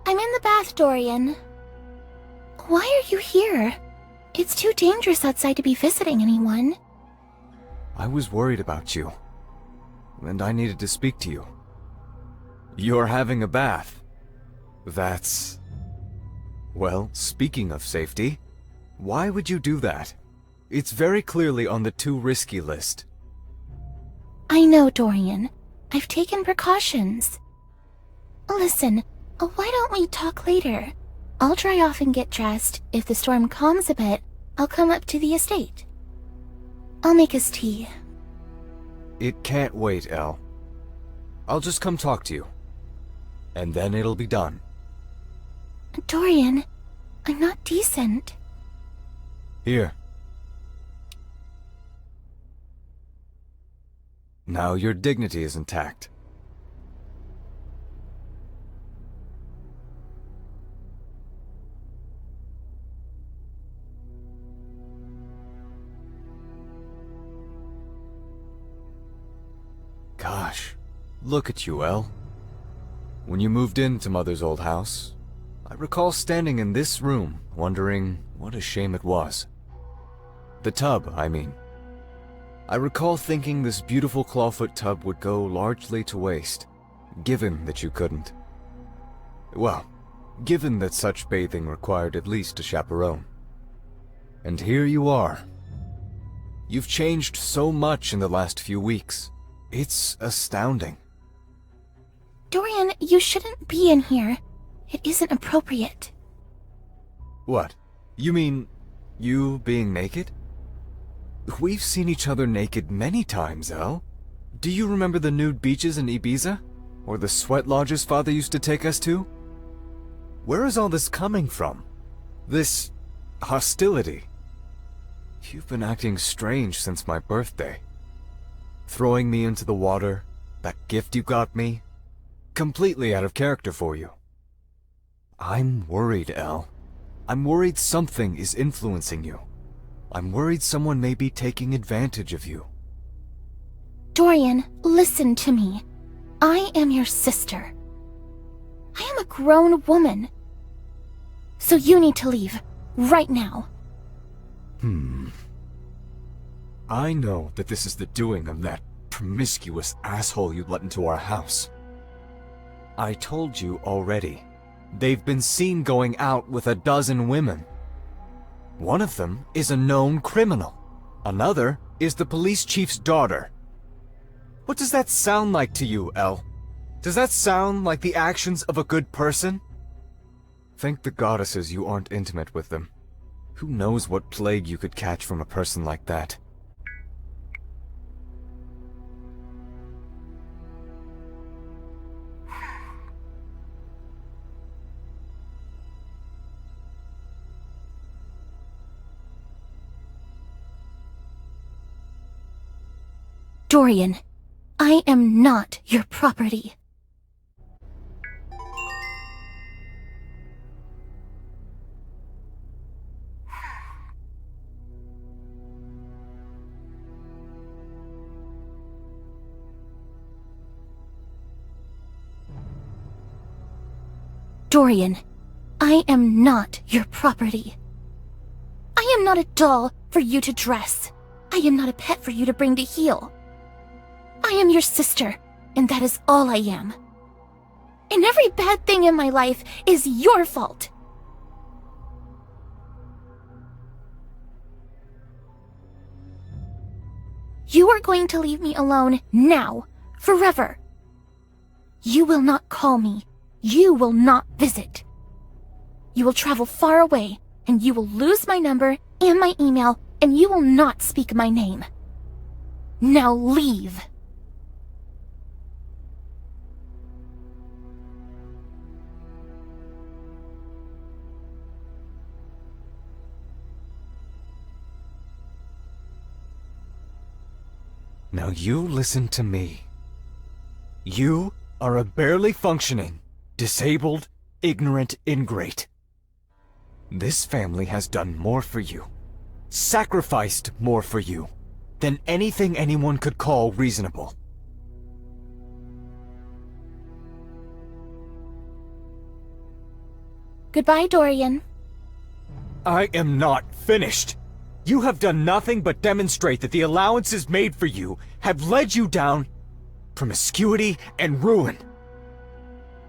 S2: in the bath, Dorian. Why are you here? It's too dangerous outside to be visiting anyone.
S1: I was worried about you, and I needed to speak to you. You're having a bath. That's... Well, speaking of safety, why would you do that? It's very clearly on the too risky list.
S2: I know, Dorian. I've taken precautions. Listen, why don't we talk later? I'll dry off and get dressed. If the storm calms a bit, I'll come up to the estate. I'll make us tea.
S1: It can't wait, Elle. I'll just come talk to you. And then it'll be done.
S2: Dorian, I'm not decent.
S1: Here. Now your dignity is intact. Gosh, look at you, Elle. When you moved into Mother's old house, I recall standing in this room, wondering what a shame it was. The tub, I mean. I recall thinking this beautiful clawfoot tub would go largely to waste, given that you couldn't. Well, given that such bathing required at least a chaperone. And here you are. You've changed so much in the last few weeks. It's astounding.
S2: Dorian, you shouldn't be in here. It isn't appropriate.
S1: What? You mean you being naked? We've seen each other naked many times, Elle. Do you remember the nude beaches in Ibiza? Or the sweat lodges Father used to take us to? Where is all this coming from? This hostility? You've been acting strange since my birthday. Throwing me into the water, that gift you got me, completely out of character for you. I'm worried, Elle. I'm worried something is influencing you. I'm worried someone may be taking advantage of you.
S2: Dorian, listen to me. I am your sister. I am a grown woman. So you need to leave, right now.
S1: I know that this is the doing of that promiscuous asshole you let into our house. I told you already. They've been seen going out with a dozen women. One of them is a known criminal. Another is the police chief's daughter. What does that sound like to you, Elle? Does that sound like the actions of a good person? Thank the goddesses you aren't intimate with them. Who knows what plague you could catch from a person like that?
S2: Dorian, I am not your property. Dorian, I am not your property. I am not a doll for you to dress. I am not a pet for you to bring to heel. I am your sister, and that is all I am. And every bad thing in my life is your fault. You are going to leave me alone now, forever. You will not call me. You will not visit. You will travel far away, and you will lose my number and my email, and you will not speak my name. Now leave.
S1: Now you listen to me. You are a barely functioning, disabled, ignorant ingrate. This family has done more for you, sacrificed more for you, than anything anyone could call reasonable.
S2: Goodbye, Dorian.
S1: I am not finished. You have done nothing but demonstrate that the allowances made for you have led you down promiscuity and ruin.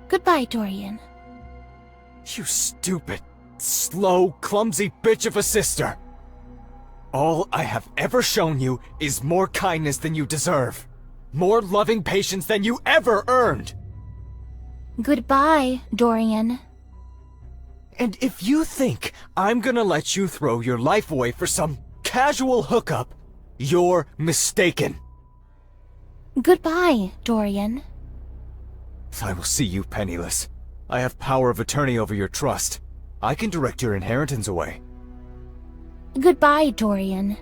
S2: Goodbye, Dorian.
S1: You stupid, slow, clumsy bitch of a sister. All I have ever shown you is more kindness than you deserve. More loving patience than you ever earned.
S2: Goodbye, Dorian.
S1: And if you think I'm gonna let you throw your life away for some casual hookup, you're mistaken.
S2: Goodbye, Dorian.
S1: I will see you penniless. I have power of attorney over your trust. I can direct your inheritance away.
S2: Goodbye, Dorian.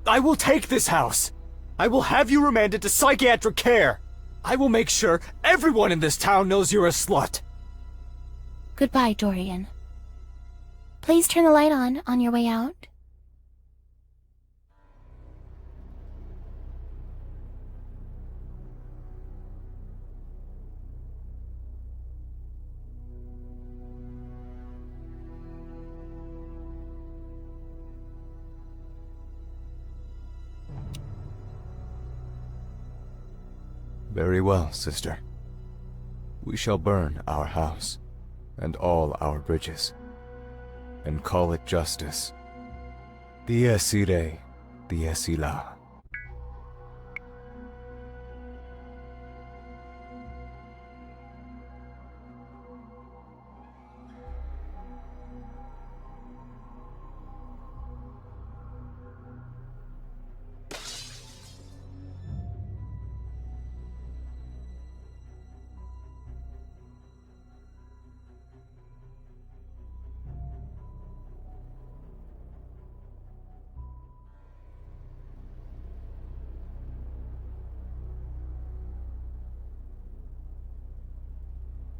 S1: I will take this house. I will have you remanded to psychiatric care. I will make sure everyone in this town knows you're a slut.
S2: Goodbye, Dorian. Please turn the light on your way out.
S1: Very well, sister. We shall burn our house and all our bridges, and call it justice. Dies irae, dies illa.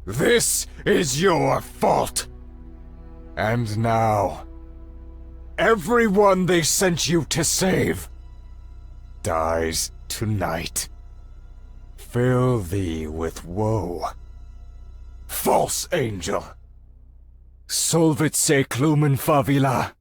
S1: This is your fault. And now, everyone they sent you to save dies tonight. Fill thee with woe. False angel. Solvit se clumen favila.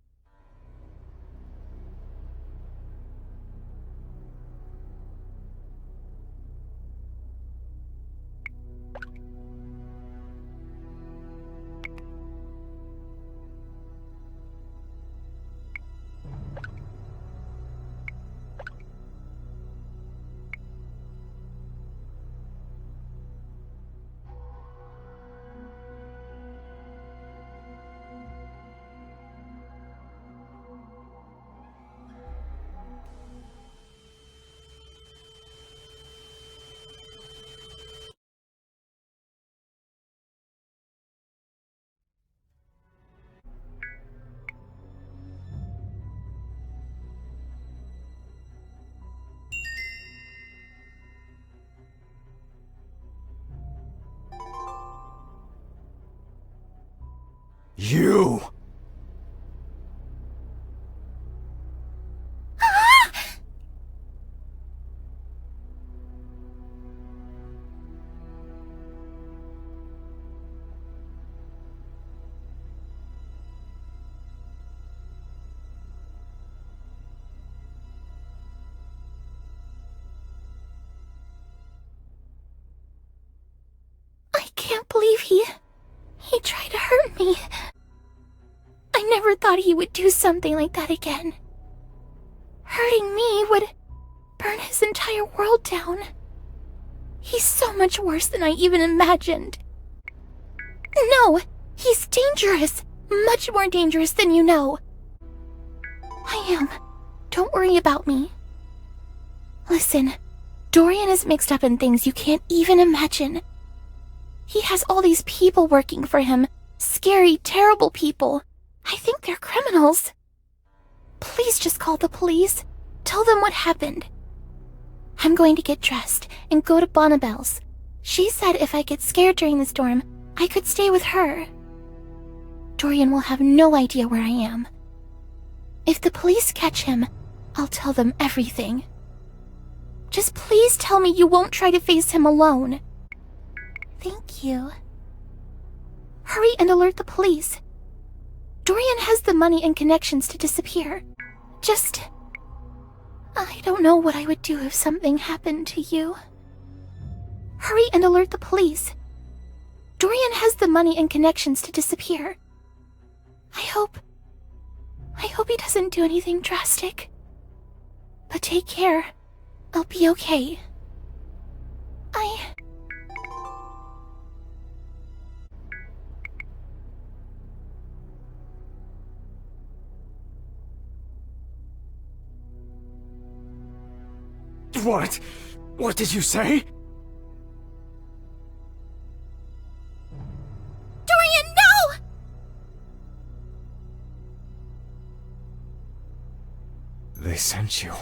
S1: You!
S2: I can't believe he tried to hurt me. I never thought he would do something like that again. Hurting me would burn his entire world down. He's so much worse than I even imagined. No, he's dangerous. Much more dangerous than you know. I am. Don't worry about me. Listen, Dorian is mixed up in things you can't even imagine. He has all these people working for him. Scary, terrible people. I think they're criminals. Please just call the police. Tell them what happened. I'm going to get dressed and go to Bonnabelle's. She said if I get scared during the storm, I could stay with her. Dorian will have no idea where I am. If the police catch him, I'll tell them everything. Just please tell me you won't try to face him alone. Thank you. Hurry and alert the police. Dorian has the money and connections to disappear. I don't know what I would do if something happened to you. Hurry and alert the police. Dorian has the money and connections to disappear. I hope he doesn't do anything drastic. But take care. I'll be okay.
S1: What? What did you say?
S2: Dorian, no!
S1: They sent you.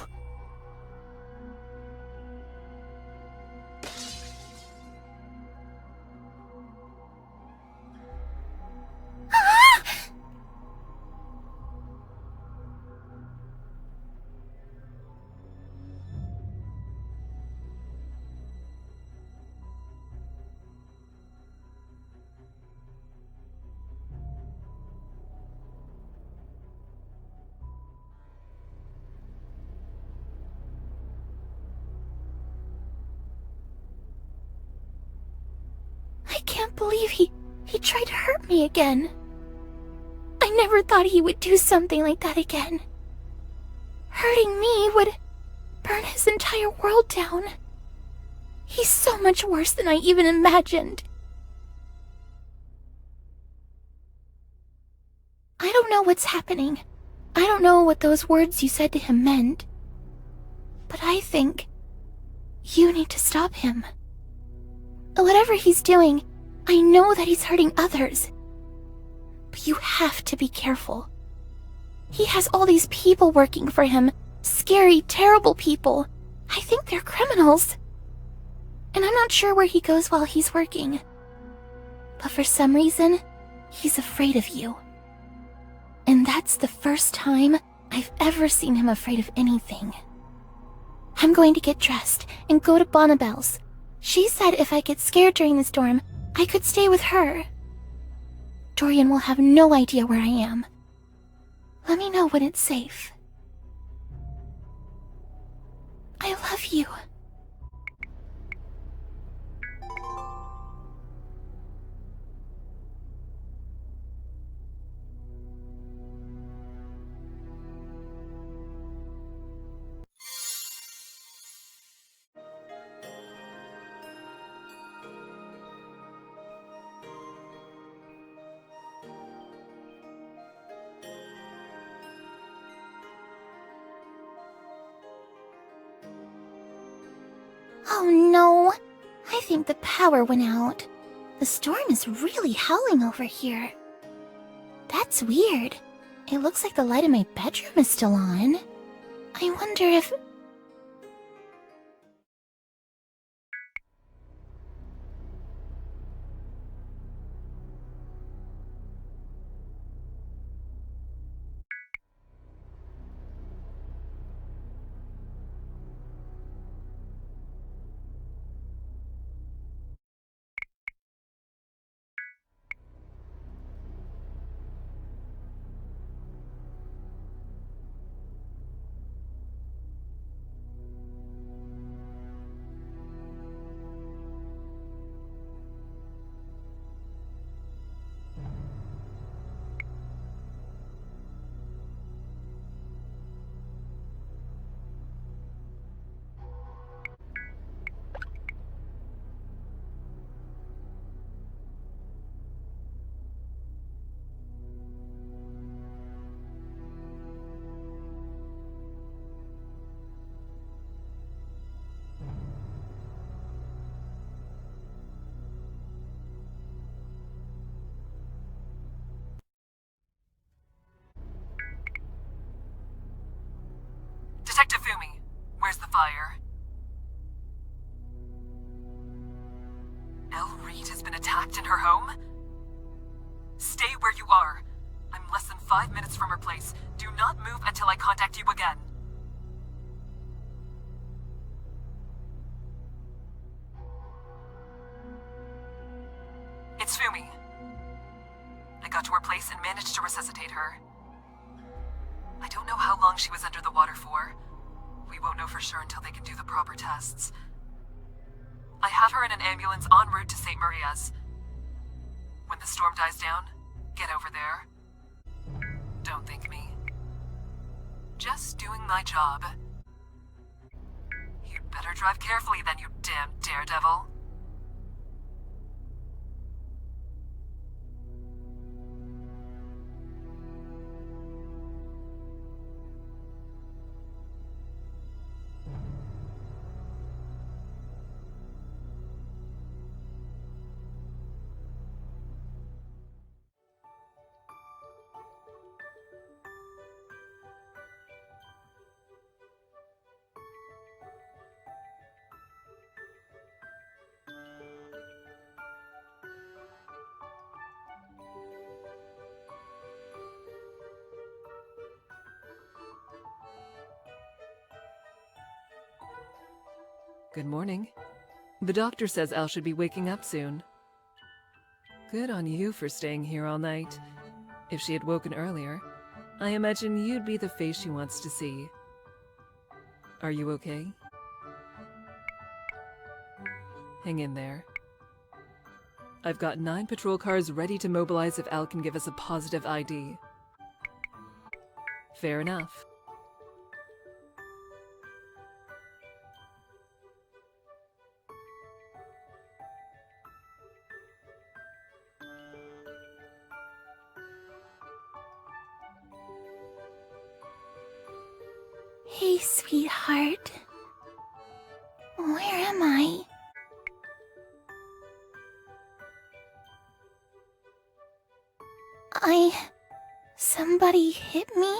S2: I can't believe he tried to hurt me again. I never thought he would do something like that again. Hurting me would burn his entire world down. He's so much worse than I even imagined. I don't know what's happening. I don't know what those words you said to him meant. But I think you need to stop him. Whatever he's doing, I know that he's hurting others. But you have to be careful. He has all these people working for him. Scary, terrible people. I think they're criminals. And I'm not sure where he goes while he's working. But for some reason, he's afraid of you. And that's the first time I've ever seen him afraid of anything. I'm going to get dressed and go to Bonnabelle's. She said if I get scared during the storm, I could stay with her. Dorian will have no idea where I am. Let me know when it's safe. I love you. Oh no, I think the power went out. The storm is really howling over here. That's weird. It looks like the light in my bedroom is still on. I wonder if...
S5: fire. Elle Reed has been attacked in her home? Stay where you are. I'm less than 5 minutes from her place. Do not move until I contact you again. It's Fumi. I got to her place and managed to resuscitate her. I don't know how long she was under the water for. We won't know for sure until they can do the proper tests. I have her in an ambulance en route to St. Maria's. When the storm dies down, get over there. Don't thank me. Just doing my job. You'd better drive carefully then, you damn daredevil. Good morning. The doctor says Elle should be waking up soon. Good on you for staying here all night. If she had woken earlier, I imagine you'd be the face she wants to see. Are you okay? Hang in there. I've got 9 patrol cars ready to mobilize if Elle can give us a positive ID. Fair enough.
S2: Hey, sweetheart. Where am I? Somebody hit me?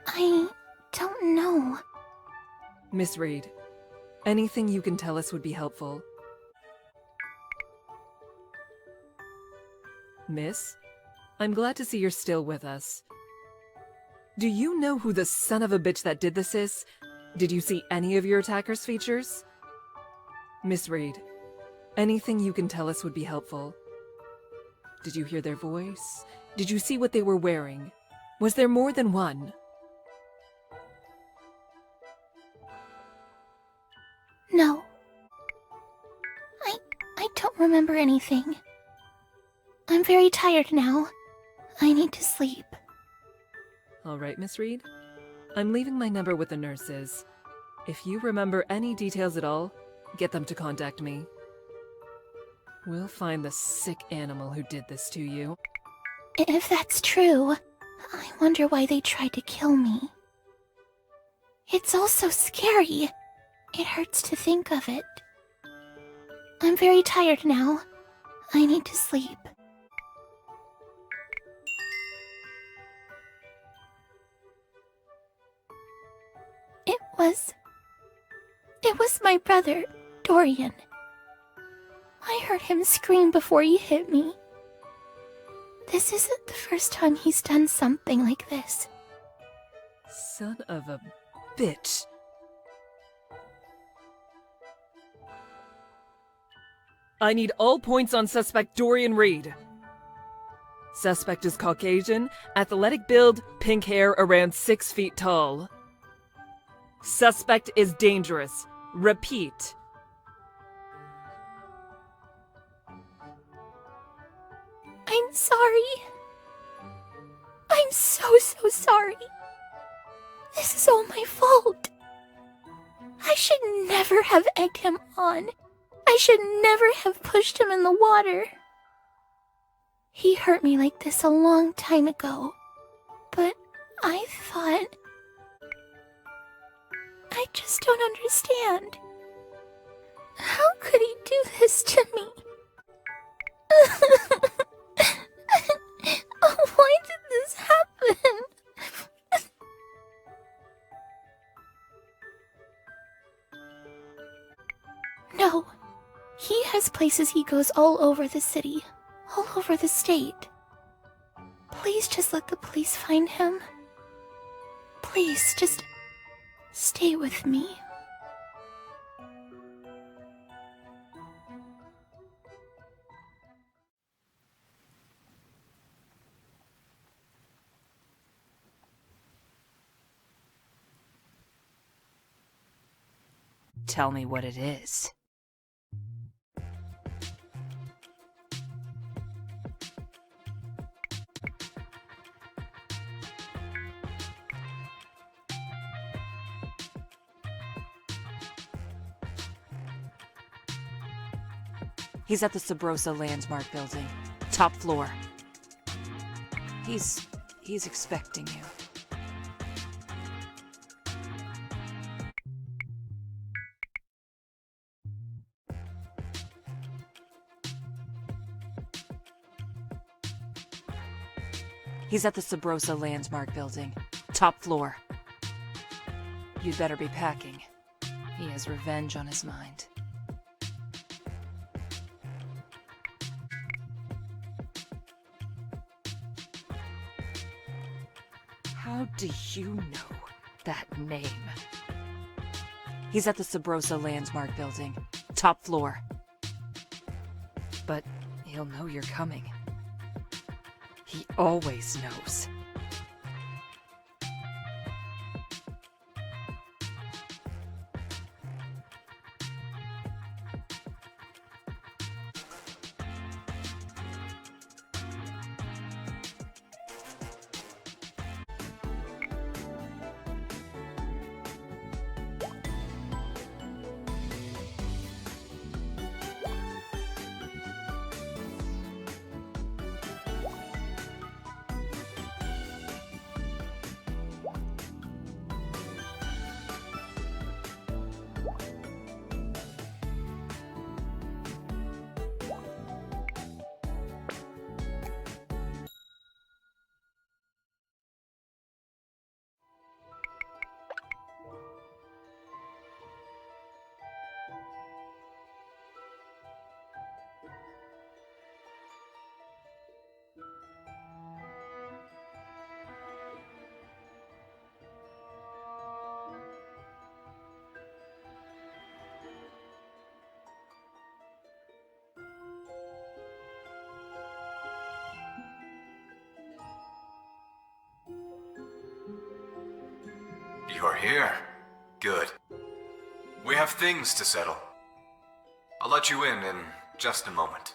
S2: I don't know.
S5: Miss Reed, anything you can tell us would be helpful. Miss, I'm glad to see you're still with us. Do you know who the son of a bitch that did this is? Did you see any of your attacker's features? Miss Reed, anything you can tell us would be helpful. Did you hear their voice? Did you see what they were wearing? Was there more than one?
S2: No. I don't remember anything. I'm very tired now. I need to sleep.
S5: All right, Miss Reed. I'm leaving my number with the nurses. If you remember any details at all, get them to contact me. We'll find the sick animal who did this to you.
S2: If that's true, I wonder why they tried to kill me. It's all so scary. It hurts to think of it. I'm very tired now. I need to sleep. It was my brother, Dorian. I heard him scream before he hit me. This isn't the first time he's done something like this.
S5: Son of a bitch. I need all points on suspect Dorian Reed. Suspect is Caucasian, athletic build, pink hair, around 6 feet tall. Suspect is dangerous. Repeat.
S2: I'm sorry. I'm so sorry. This is all my fault. I should never have egged him on. I should never have pushed him in the water. He hurt me like this a long time ago, but I thought... I just don't understand. How could he do this to me? Why did this happen? No. He has places he goes all over the city, all over the state. Please just let the police find him. Please, just stay with me.
S6: Tell me what it is. He's at the Sabrosa Landmark building, top floor. He's expecting you. He's at the Sabrosa Landmark building, top floor. You'd better be packing. He has revenge on his mind. How do you know that name? He's at the Sabrosa Landmark building, top floor. But he'll know you're coming. He always knows.
S1: You're here. Good. We have things to settle. I'll let you in just a moment.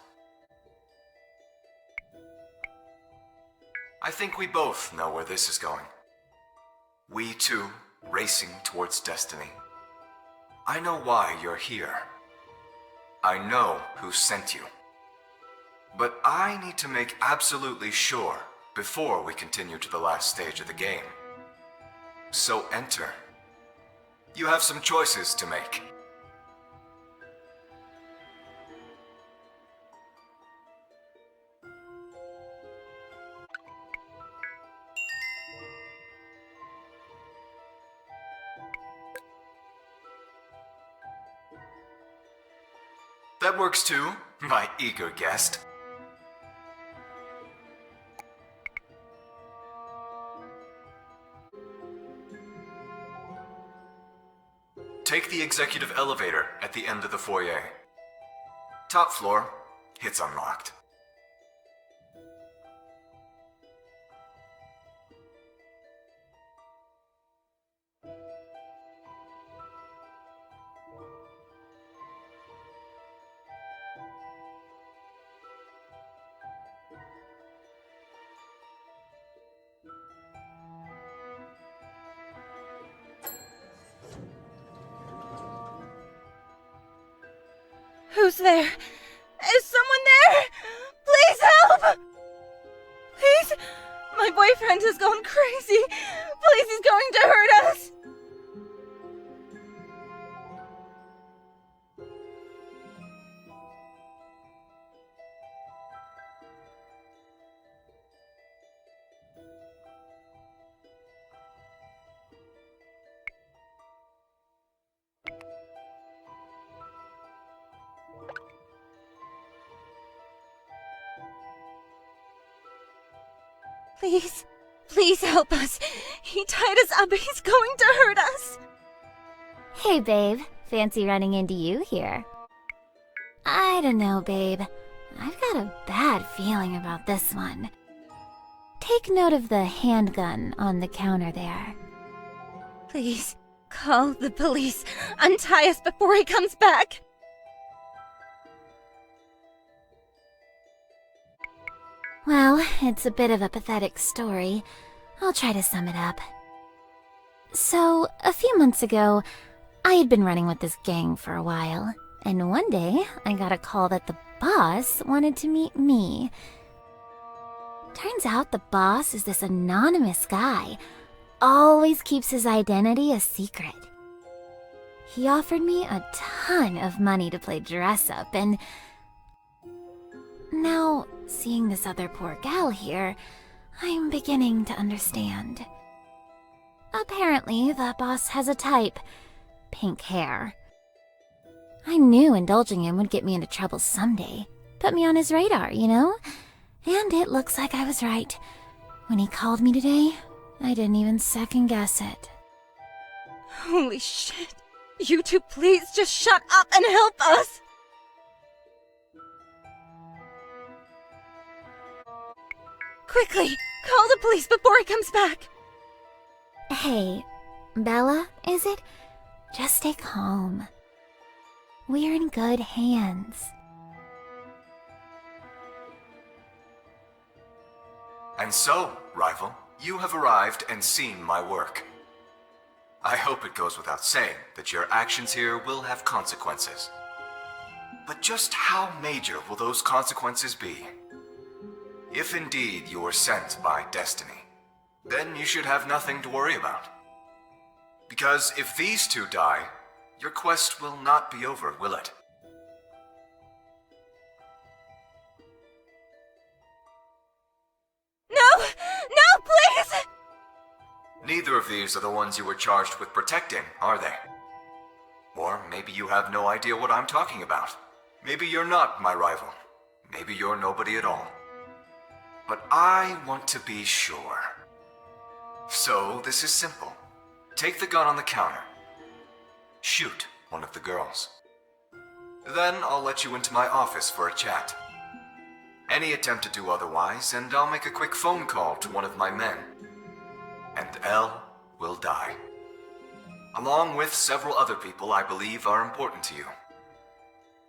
S1: I think we both know where this is going. We two racing towards destiny. I know why you're here. I know who sent you. But I need to make absolutely sure before we continue to the last stage of the game. So enter. You have some choices to make. That works too, my eager guest. Take the executive elevator at the end of the foyer. Top floor, it's unlocked.
S3: Who's there? Is someone there? Please help! Please! My boyfriend has gone crazy. Please, he's going to hurt us. Please, please help us. He tied us up. He's going to hurt us.
S2: Hey, babe. Fancy running into you here. I don't know, babe. I've got a bad feeling about this one. Take note of the handgun on the counter there.
S3: Please, call the police. Untie us before he comes back.
S2: Well, it's a bit of a pathetic story. I'll try to sum it up. So, a few months ago, I had been running with this gang for a while, and one day I got a call that the boss wanted to meet me. Turns out the boss is this anonymous guy, always keeps his identity a secret. He offered me a ton of money to play dress up, and now, seeing this other poor gal here, I'm beginning to understand. Apparently, the boss has a type. Pink hair. I knew indulging him would get me into trouble someday. Put me on his radar, you know? And it looks like I was right. When he called me today, I didn't even second guess it.
S3: Holy shit. You two please just shut up and help us. Quickly, call the police before he comes back.
S2: Hey, Bella, is it? Just stay calm. We're in good hands.
S1: And so, rival, you have arrived and seen my work. I hope it goes without saying that your actions here will have consequences. But just how major will those consequences be? If indeed you were sent by destiny, then you should have nothing to worry about. Because if these two die, your quest will not be over, will it?
S3: No! No, please!
S1: Neither of these are the ones you were charged with protecting, are they? Or maybe you have no idea what I'm talking about. Maybe you're not my rival. Maybe you're nobody at all. But I want to be sure. So this is simple. Take the gun on the counter. Shoot one of the girls. Then I'll let you into my office for a chat. Any attempt to do otherwise, and I'll make a quick phone call to one of my men. And Elle will die. Along with several other people I believe are important to you.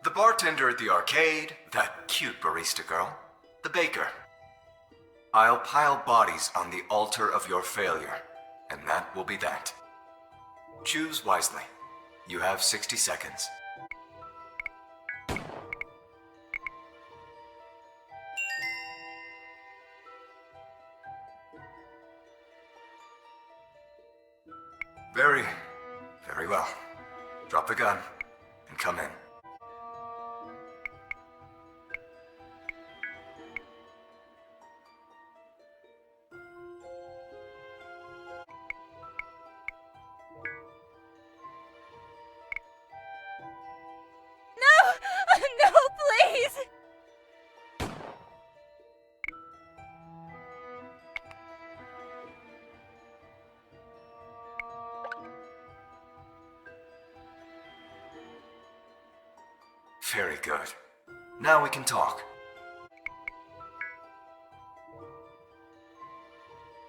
S1: The bartender at the arcade, that cute barista girl, the baker. I'll pile bodies on the altar of your failure, and that will be that. Choose wisely. You have 60 seconds. Very well. Drop the gun and come in.
S3: No, please!
S1: Very good. Now we can talk.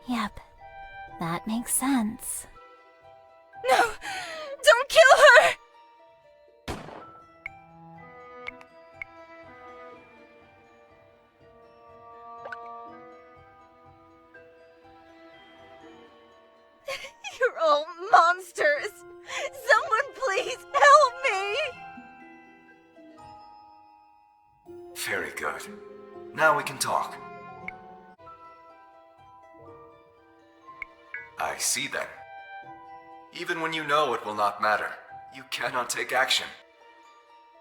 S2: Yep, that makes sense.
S3: No! Don't kill her! You're all monsters! Someone please help me!
S1: Very good. Now we can talk. I see then. Even when you know it will not matter, you cannot take action.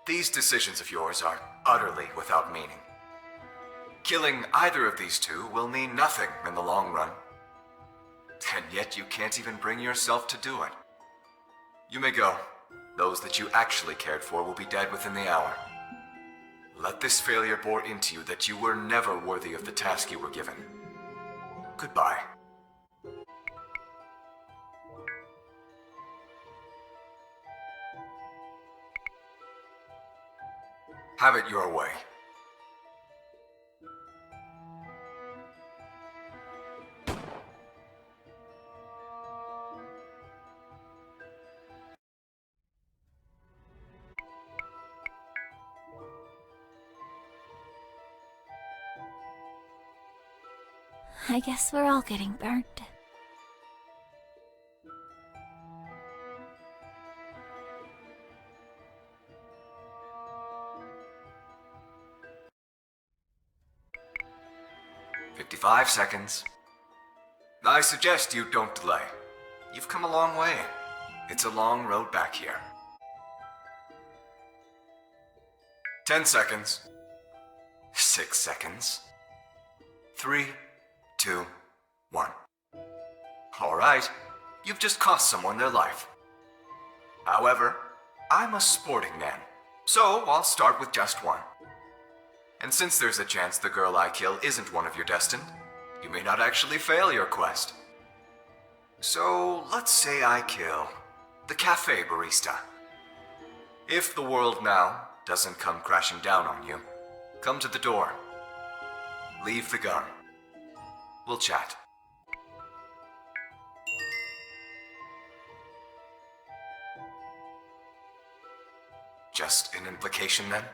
S1: These decisions of yours are utterly without meaning. Killing either of these two will mean nothing in the long run. And yet you can't even bring yourself to do it. You may go. Those that you actually cared for will be dead within the hour. Let this failure bore into you that you were never worthy of the task you were given. Goodbye. Have it your way.
S2: I guess we're all getting burnt.
S1: "55 seconds. I suggest you don't delay. You've come a long way. It's a long road back here. 10 seconds. 6 seconds. 3, 2, 1. All right, you've just cost someone their life. However, I'm a sporting man, so I'll start with just one. And since there's a chance the girl I kill isn't one of your destined, you may not actually fail your quest. So let's say I kill the cafe barista. If the world now doesn't come crashing down on you, come to the door. Leave the gun. We'll chat. Just an implication then?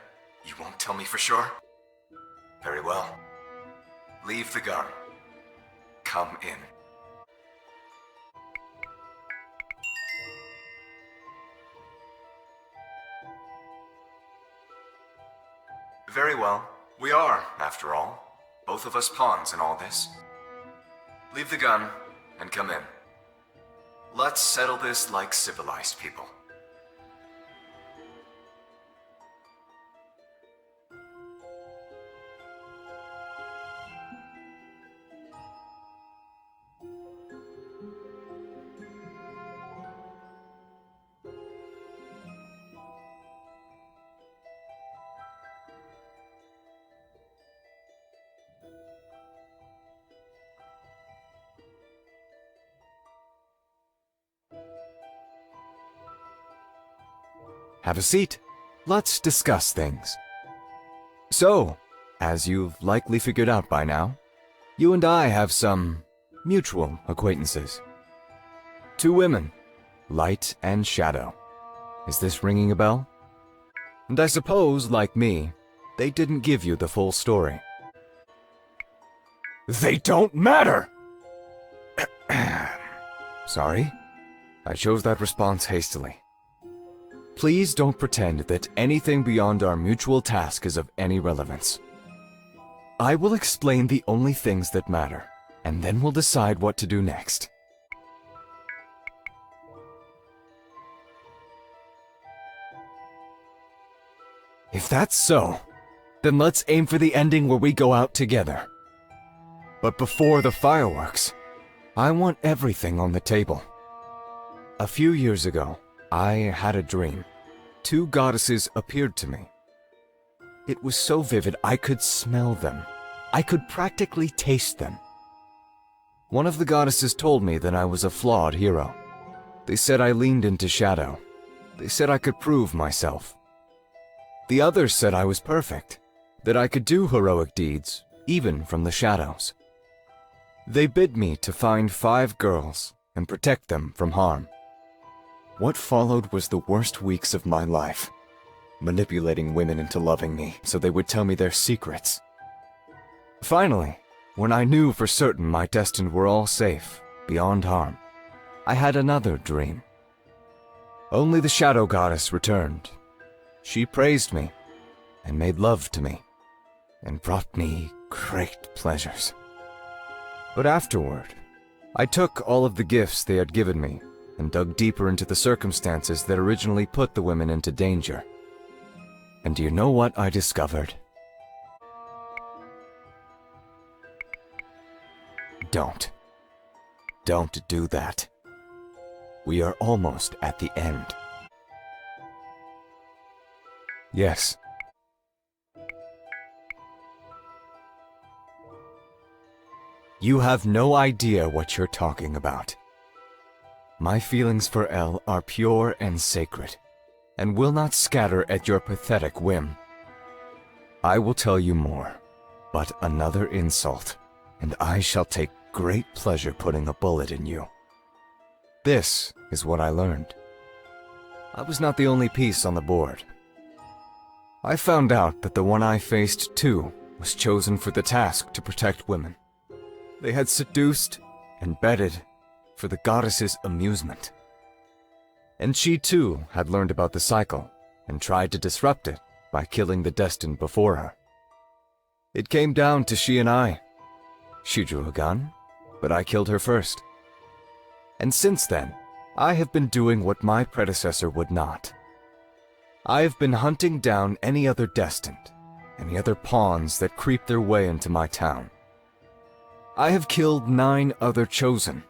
S1: You won't tell me for sure? Very well. Leave the gun. Come in. Very well. We are, after all, both of us pawns in all this. Leave the gun and come in. Let's settle this like civilized people. Have a seat. Let's discuss things. So, as you've likely figured out by now, you and I have some mutual acquaintances. 2 women, Light and Shadow. Is this ringing a bell? And I suppose, like me, they didn't give you the full story. They don't matter! Sorry, I chose that response hastily. Please don't pretend that anything beyond our mutual task is of any relevance. I will explain the only things that matter, and then we'll decide what to do next. If that's so, then let's aim for the ending where we go out together. But before the fireworks, I want everything on the table. A few years ago, I had a dream. 2 goddesses appeared to me. It was so vivid I could smell them. I could practically taste them. One of the goddesses told me that I was a flawed hero. They said I leaned into shadow. They said I could prove myself. The others said I was perfect, that I could do heroic deeds, even from the shadows. They bid me to find 5 girls and protect them from harm. What followed was the worst weeks of my life, manipulating women into loving me so they would tell me their secrets. Finally, when I knew for certain my destined were all safe, beyond harm, I had another dream. Only the shadow goddess returned. She praised me, and made love to me, and brought me great pleasures. But afterward, I took all of the gifts they had given me and dug deeper into the circumstances that originally put the women into danger. And do you know what I discovered? Don't. Don't do that. We are almost at the end. Yes. You have no idea what you're talking about. My feelings for Elle are pure and sacred, and will not scatter at your pathetic whim. I will tell you more, but another insult, and I shall take great pleasure putting a bullet in you. This is what I learned. I was not the only piece on the board. I found out that the one I faced, too, was chosen for the task to protect women. They had seduced and bedded for the goddess's amusement. And she, too, had learned about the cycle and tried to disrupt it by killing the destined before her. It came down to she and I. She drew a gun, but I killed her first. And since then, I have been doing what my predecessor would not. I have been hunting down any other destined, any other pawns that creep their way into my town. I have killed 9 other chosen,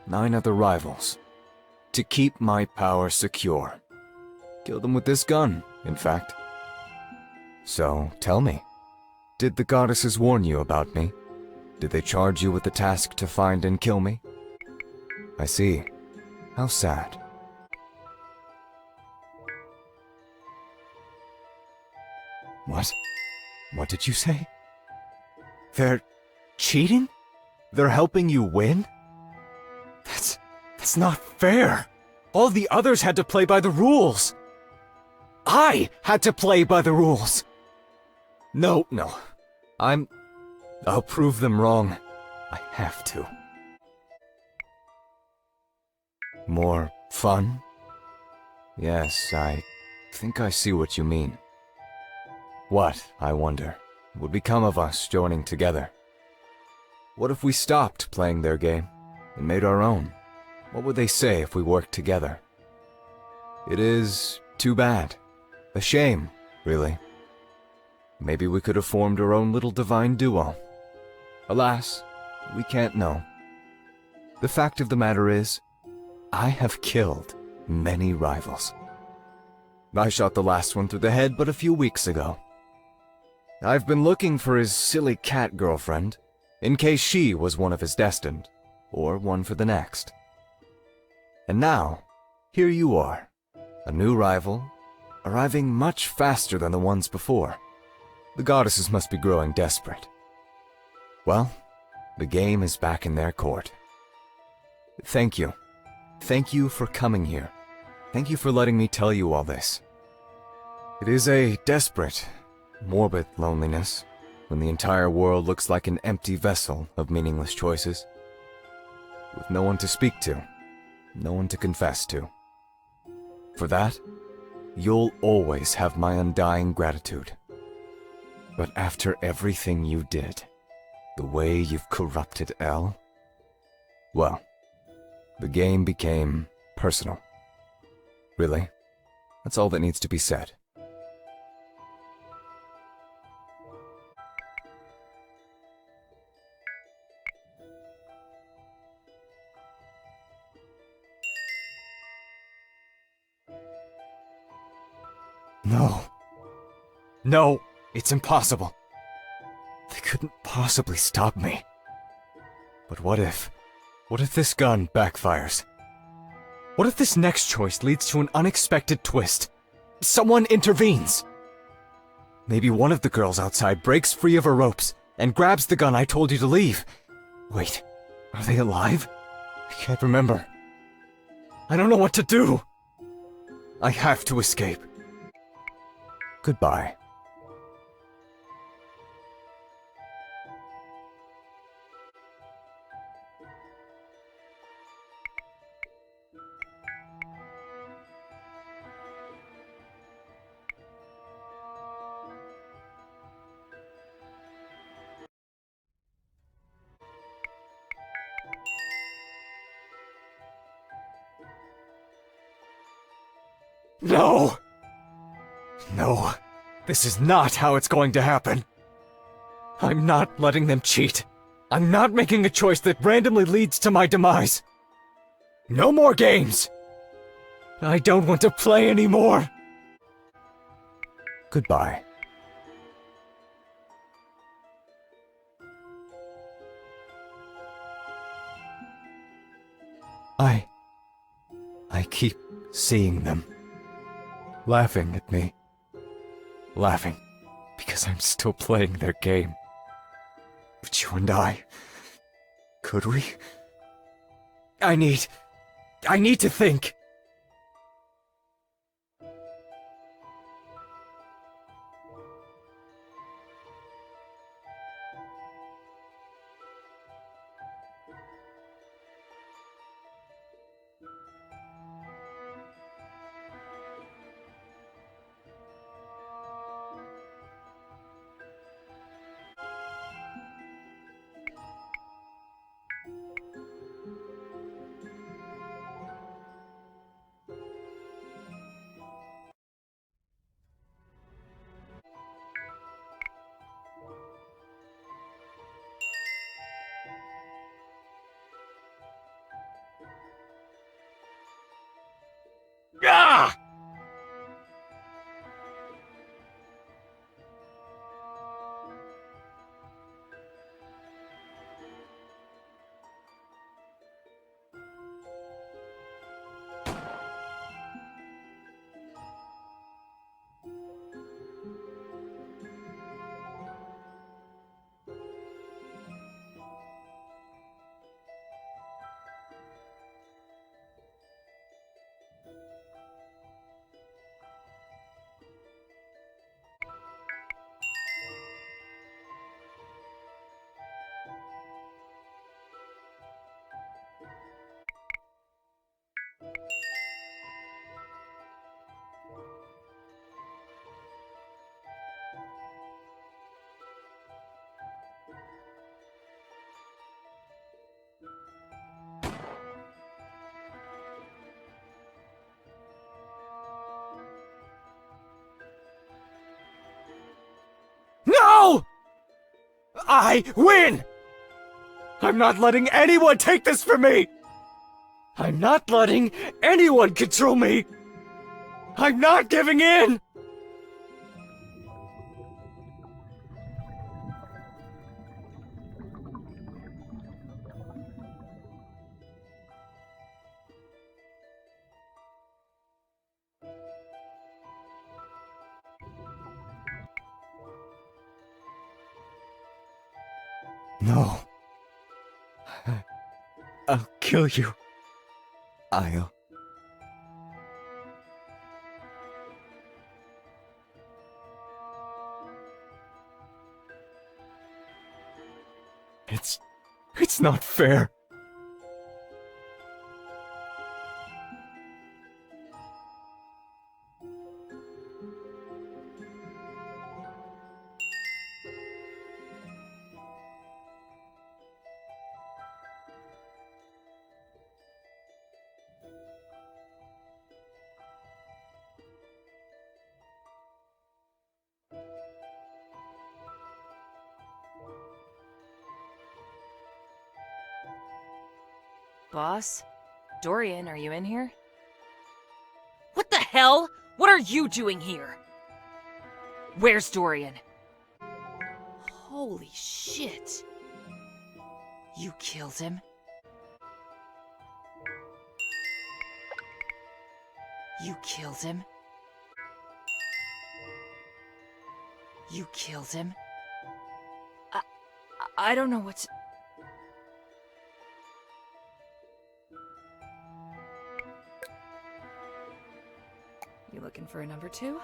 S1: 9 other rivals, to keep my power secure. Killed them with this gun, in fact. So, tell me, did the goddesses warn you about me? Did they charge you with the task to find and kill me? I see. How sad. What? What did you say? They're cheating? They're helping you win? That's not fair. All the others had to play by the rules. I had to play by the rules. No. I'll prove them wrong. I have to. More fun? Yes, I think I see what you mean. What, I wonder, would become of us joining together? What if we stopped playing their game and made our own? What would they say if we worked together? It is too bad. A shame, really. Maybe we could have formed our own little divine duo. Alas, we can't know. The fact of the matter is, I have killed many rivals. I shot the last one through the head but a few weeks ago. I've been looking for his silly cat girlfriend, in case she was one of his destined, or one for the next. And now, here you are, a new rival, arriving much faster than the ones before. The goddesses must be growing desperate. Well, the game is back in their court. Thank you. Thank you for coming here. Thank you for letting me tell you all this. It is a desperate, morbid loneliness when the entire world looks like an empty vessel of meaningless choices, with no one to speak to, no one to confess to. For that, you'll always have my undying gratitude. But after everything you did, the way you've corrupted Elle, well, the game became personal. Really, that's all that needs to be said. No, it's impossible. They couldn't possibly stop me. But what if this gun backfires? What if this next choice leads to an unexpected twist? Someone intervenes. Maybe one of the girls outside breaks free of her ropes and grabs the gun I told you to leave. Wait, are they alive? I can't remember. I don't know what to do. I have to escape. Goodbye. No! No, this is not how it's going to happen. I'm not letting them cheat. I'm not making a choice that randomly leads to my demise. No more games! I don't want to play anymore. Goodbye. I keep seeing them. Laughing at me. Laughing because I'm still playing their game. But you and I... Could we? I need to think. Ah! No! I win! I'm not letting anyone take this from me! I'm not letting anyone control me! I'm not giving in! No. I'll kill you. I'll... It's not fair.
S6: Boss? Dorian, are you in here? What the hell? What are you doing here? Where's Dorian? Holy shit. You killed him? You killed him? You killed him? I don't know what to... You looking for a number two?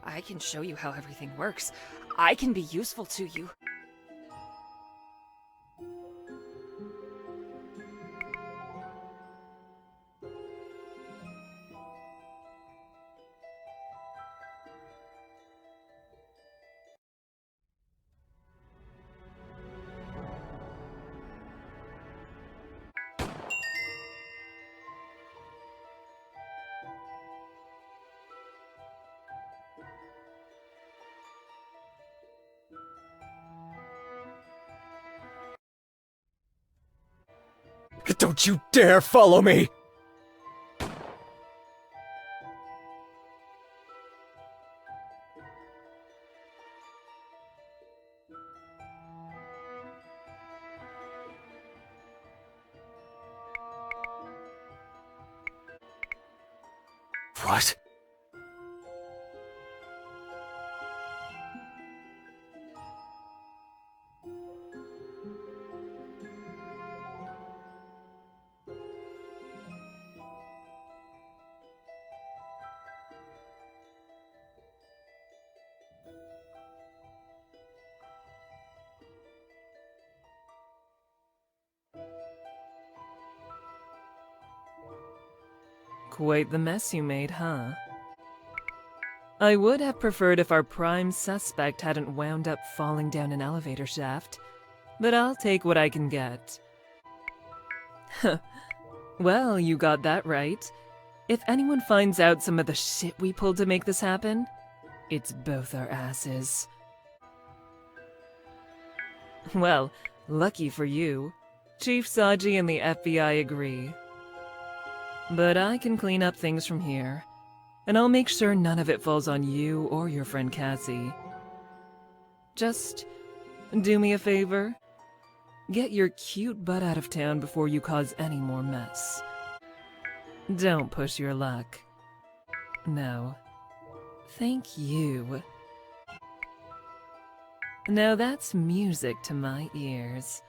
S6: I can show you how everything works. I can be useful to you.
S1: Don't you dare follow me! What?
S7: Quite the mess you made, huh? I would have preferred if our prime suspect hadn't wound up falling down an elevator shaft, but I'll take what I can get. Well, you got that right. If anyone finds out some of the shit we pulled to make this happen, it's both our asses. Well, lucky for you, Chief Saji and the FBI agree. But I can clean up things from here, and I'll make sure none of it falls on you or your friend Cassie. Just do me a favor. Get your cute butt out of town before you cause any more mess. Don't push your luck. No. Thank you. Now that's music to my ears.